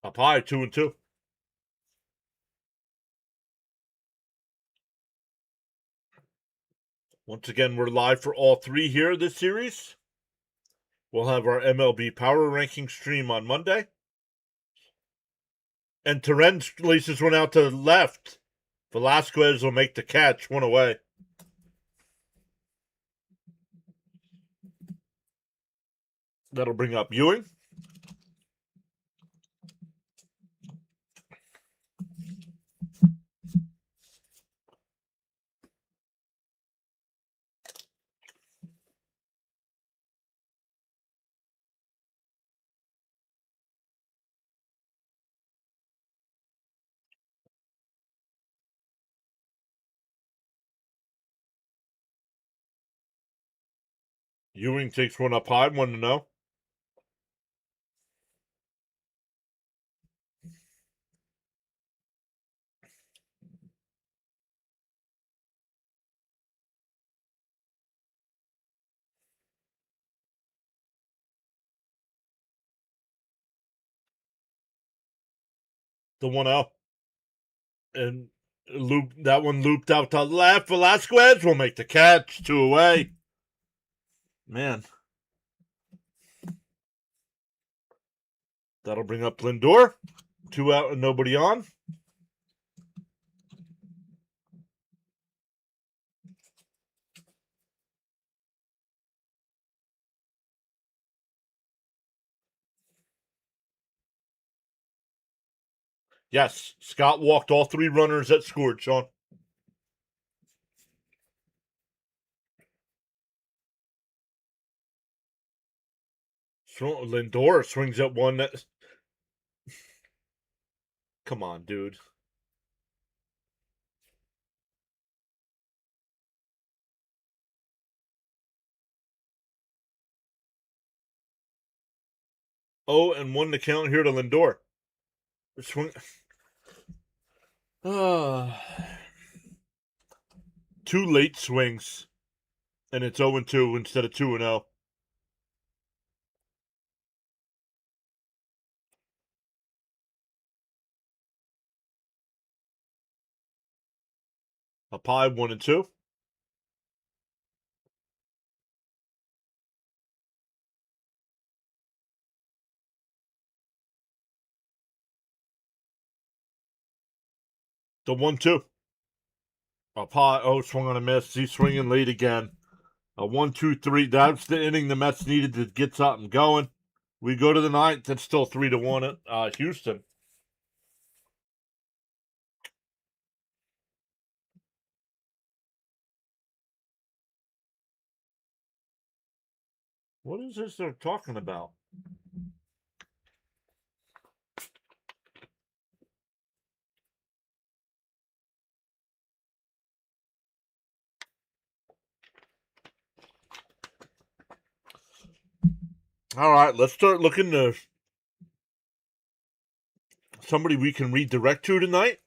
Up high, 2-2. Once again, we're live for all three here this series. We'll have our MLB Power Rankings stream on Monday. And Terrenz laces one out to the left. Velasquez will make the catch, one away. That'll bring up Ewing. Ewing takes one up high, 1-0. The 1-0. And that one looped out to left. Velasquez will make the catch, 2 away. Man. That'll bring up Lindor. 2 out and nobody on. Yes, Scott walked all three runners that scored, Sean. Lindor swings at one. Come on, dude. Oh, and 1 to count here to Lindor. Swing. 2 late swings, and it's 0-2 instead of 2-0. Up high, 1-2. The 1-2. Up high. Oh, swung on a miss. He's swinging late again. A 1-2-3. That's the inning the Mets needed to get something going. We go to the ninth. It's still 3-1 at Houston. What is this they're talking about? All right, let's start looking to somebody we can redirect to tonight.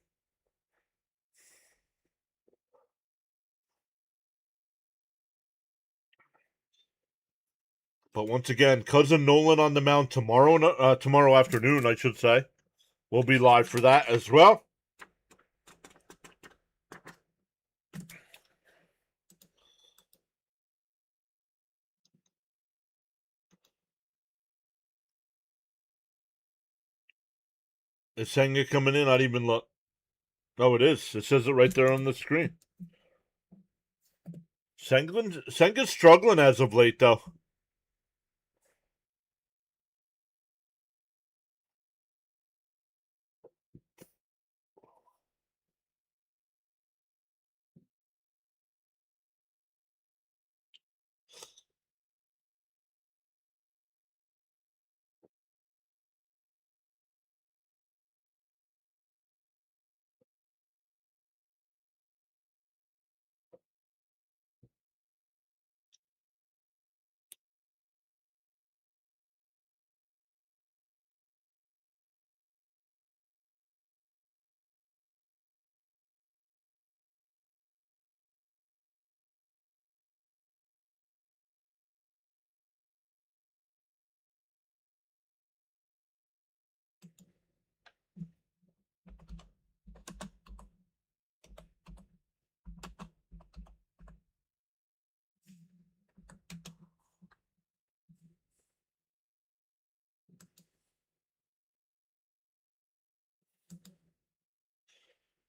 But once again, cousin Nolan on the mound tomorrow afternoon, I should say. We'll be live for that as well. Is Senga coming in? I'd even look. Oh, it is. It says it right there on the screen. Senga's struggling as of late, though.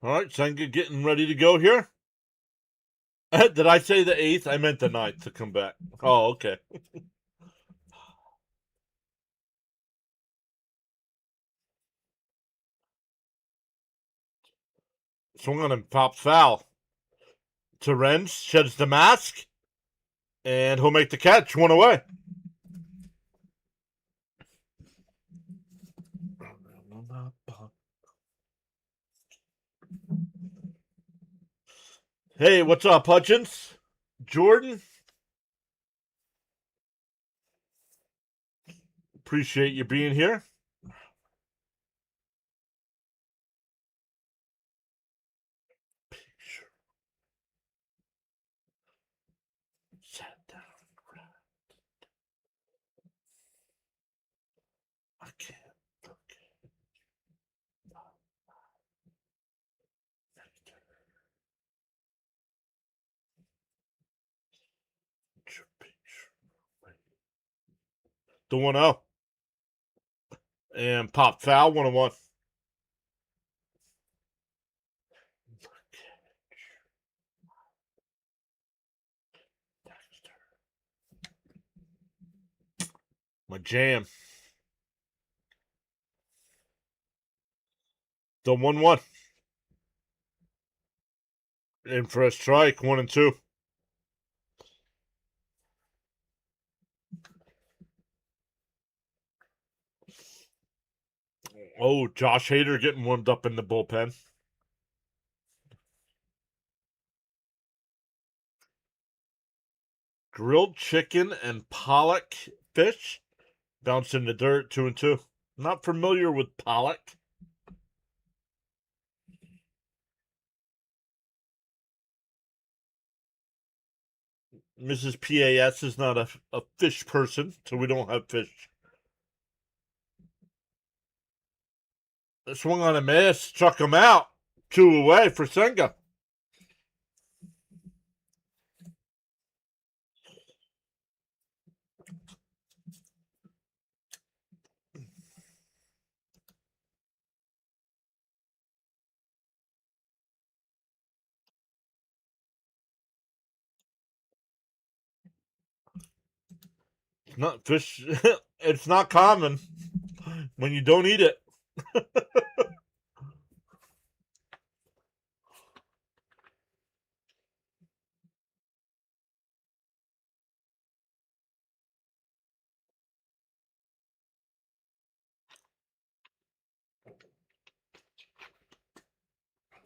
All right, Senga getting ready to go here. Did I say the 8th? I meant the 9th to come back. Oh, okay. Swung on him, pops foul. Terens sheds the mask, and he'll make the catch. One away. Hey, what's up, Hutchins? Jordan? Appreciate you being here. Sat down. I can't. The 1-0. And pop foul, 1-1. My jam. The 1-1. In for a strike, 1-2. Oh, Josh Hader getting warmed up in the bullpen. Grilled chicken and pollock fish. Bounced in the dirt, 2-2. Not familiar with pollock. Mrs. PAS is not a fish person, so we don't have fish. Swung on a miss, struck him out. 2 away for Senga. It's not fish. It's not common when you don't eat it.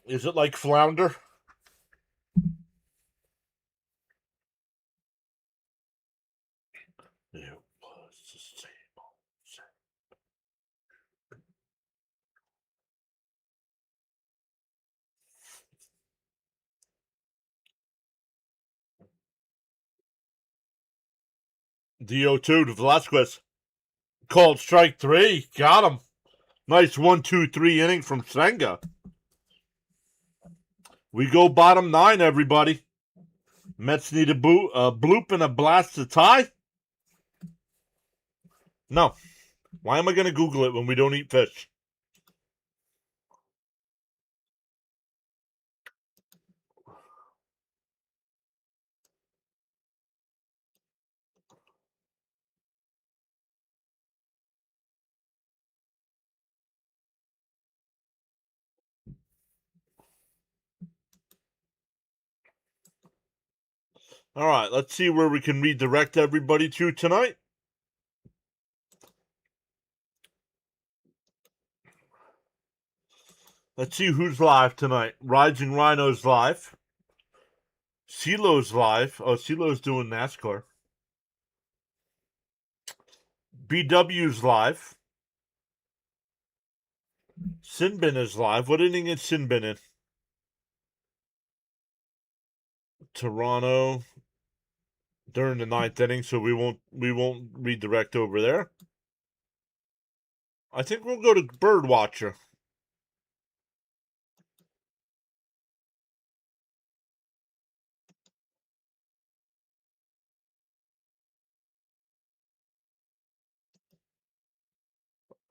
Is it like flounder? It was the same old DO2 to Velasquez. Called strike 3. Got him. Nice 1-2-3 inning from Senga. We go bottom 9, everybody. Mets need a bloop and a blast to tie? No. Why am I going to Google it when we don't eat fish? All right, let's see where we can redirect everybody to tonight. Let's see who's live tonight. Rising Rhino's live. CeeLo's live. Oh, CeeLo's doing NASCAR. BW's live. Sinbin is live. What inning is Sinbin in? Toronto during the 9th inning, so we won't redirect over there. I think we'll go to Birdwatcher.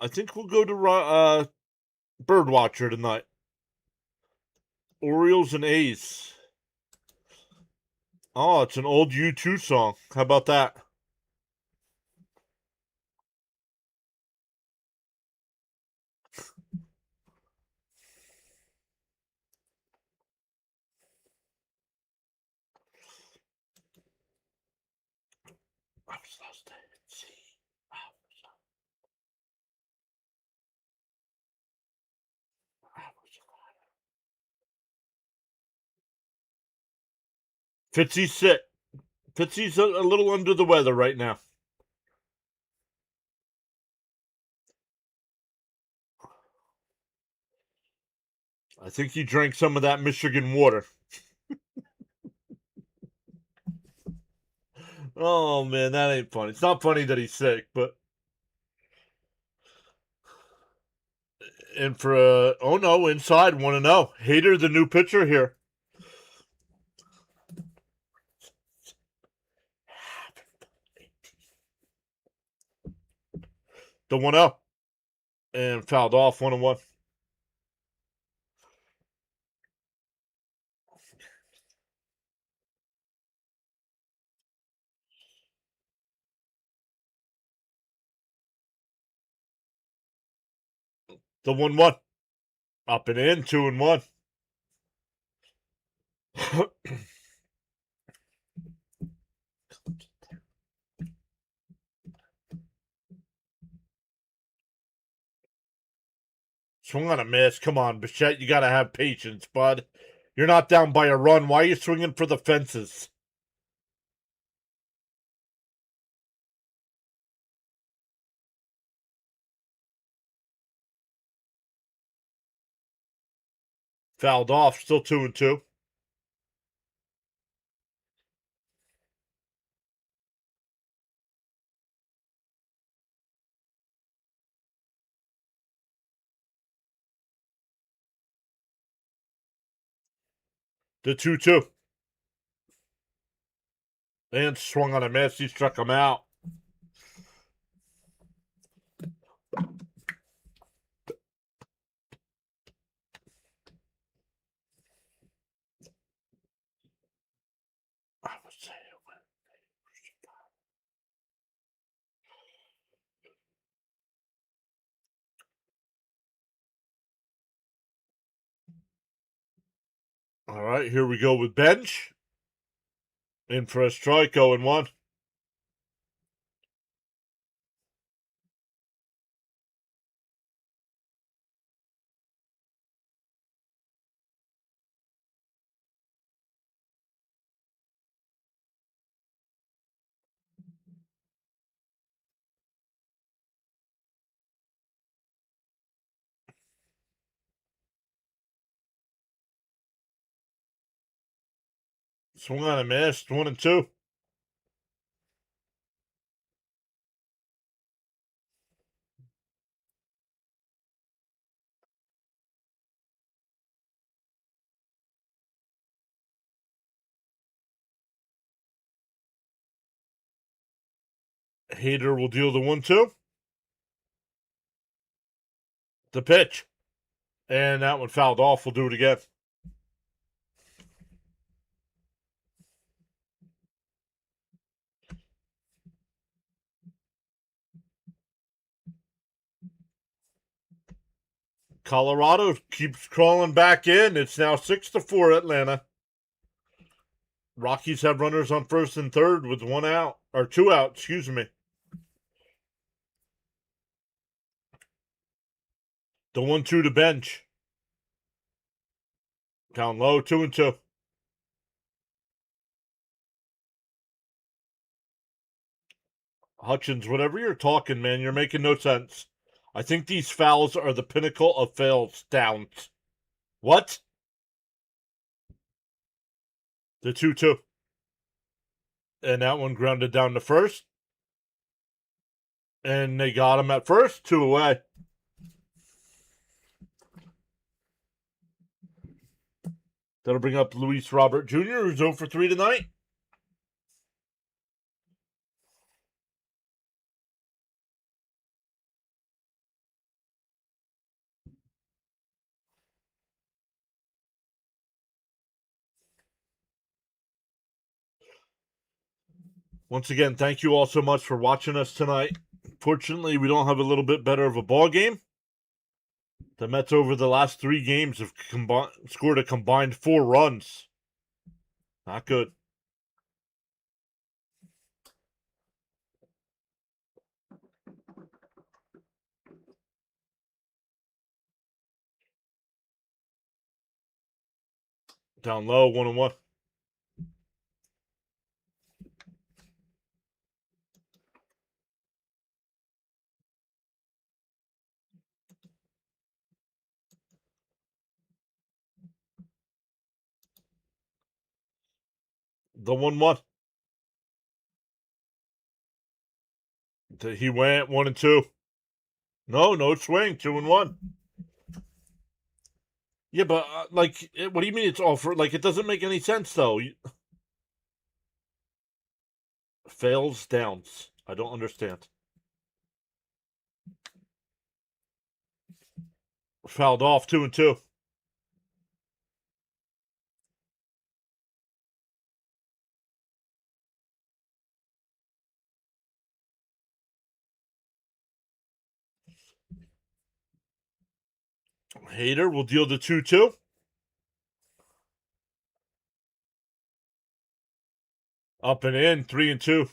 I think we'll go to Birdwatcher tonight. Orioles and A's. Oh, it's an old U2 song. How about that? I was lost at sea. 50's sick. Fitzy's a little under the weather right now. I think he drank some of that Michigan water. Oh man, that ain't funny. It's not funny that he's sick, but and for oh no, inside 1-0. Hader, the new pitcher here. The 1-0 and fouled off 1-1. The 1-1 up and in 2-1. Swung on a miss. Come on, Bichette, you gotta have patience, bud. You're not down by a run. Why are you swinging for the fences? Fouled off. Still 2-2. The 2-2. And swung on a miss. He struck him out. I would say all right, here we go with bench. In for a strike, 0-1. Swung on a miss. 1-2. Hader will deal the 1-2. The pitch. And that one fouled off. We'll do it again. Colorado keeps crawling back in. It's now 6-4 Atlanta. Rockies have runners on first and third with 1 out. Or 2 out, excuse me. The 1-2 to bench. Down low, 2-2. Hutchins, whatever you're talking, man, you're making no sense. I think these fouls are the pinnacle of fails downs. What? The 2-2. And that one grounded down to first. And they got him at first, 2 away. That'll bring up Luis Robert Jr., who's 0 for 3 tonight. Once again, thank you all so much for watching us tonight. Fortunately, we don't have a little bit better of a ball game. The Mets over the last 3 games have scored a combined 4 runs. Not good. Down low, 1-1. The 1-1. He went 1-2. No swing, 2-1. Yeah, but what do you mean it's all for? Like, it doesn't make any sense though. Fails downs. I don't understand. Fouled off 2-2. Hader will deal the 2-2. Up and in, 3-2.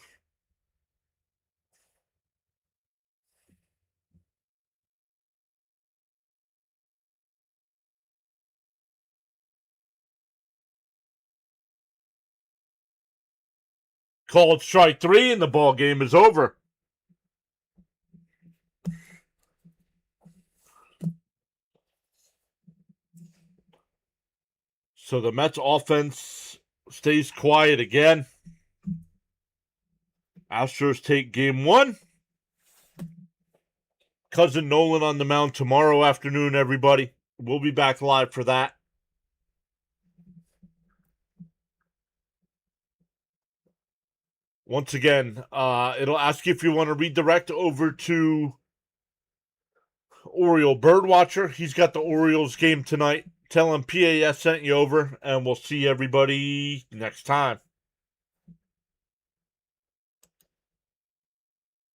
Called strike 3, and the ball game is over. So the Mets offense stays quiet again. Astros take game 1. Cousin Nolan on the mound tomorrow afternoon, everybody. We'll be back live for that. Once again, it'll ask you if you want to redirect over to Oriole Birdwatcher. He's got the Orioles game tonight. Tell him PAS sent you over, and we'll see everybody next time.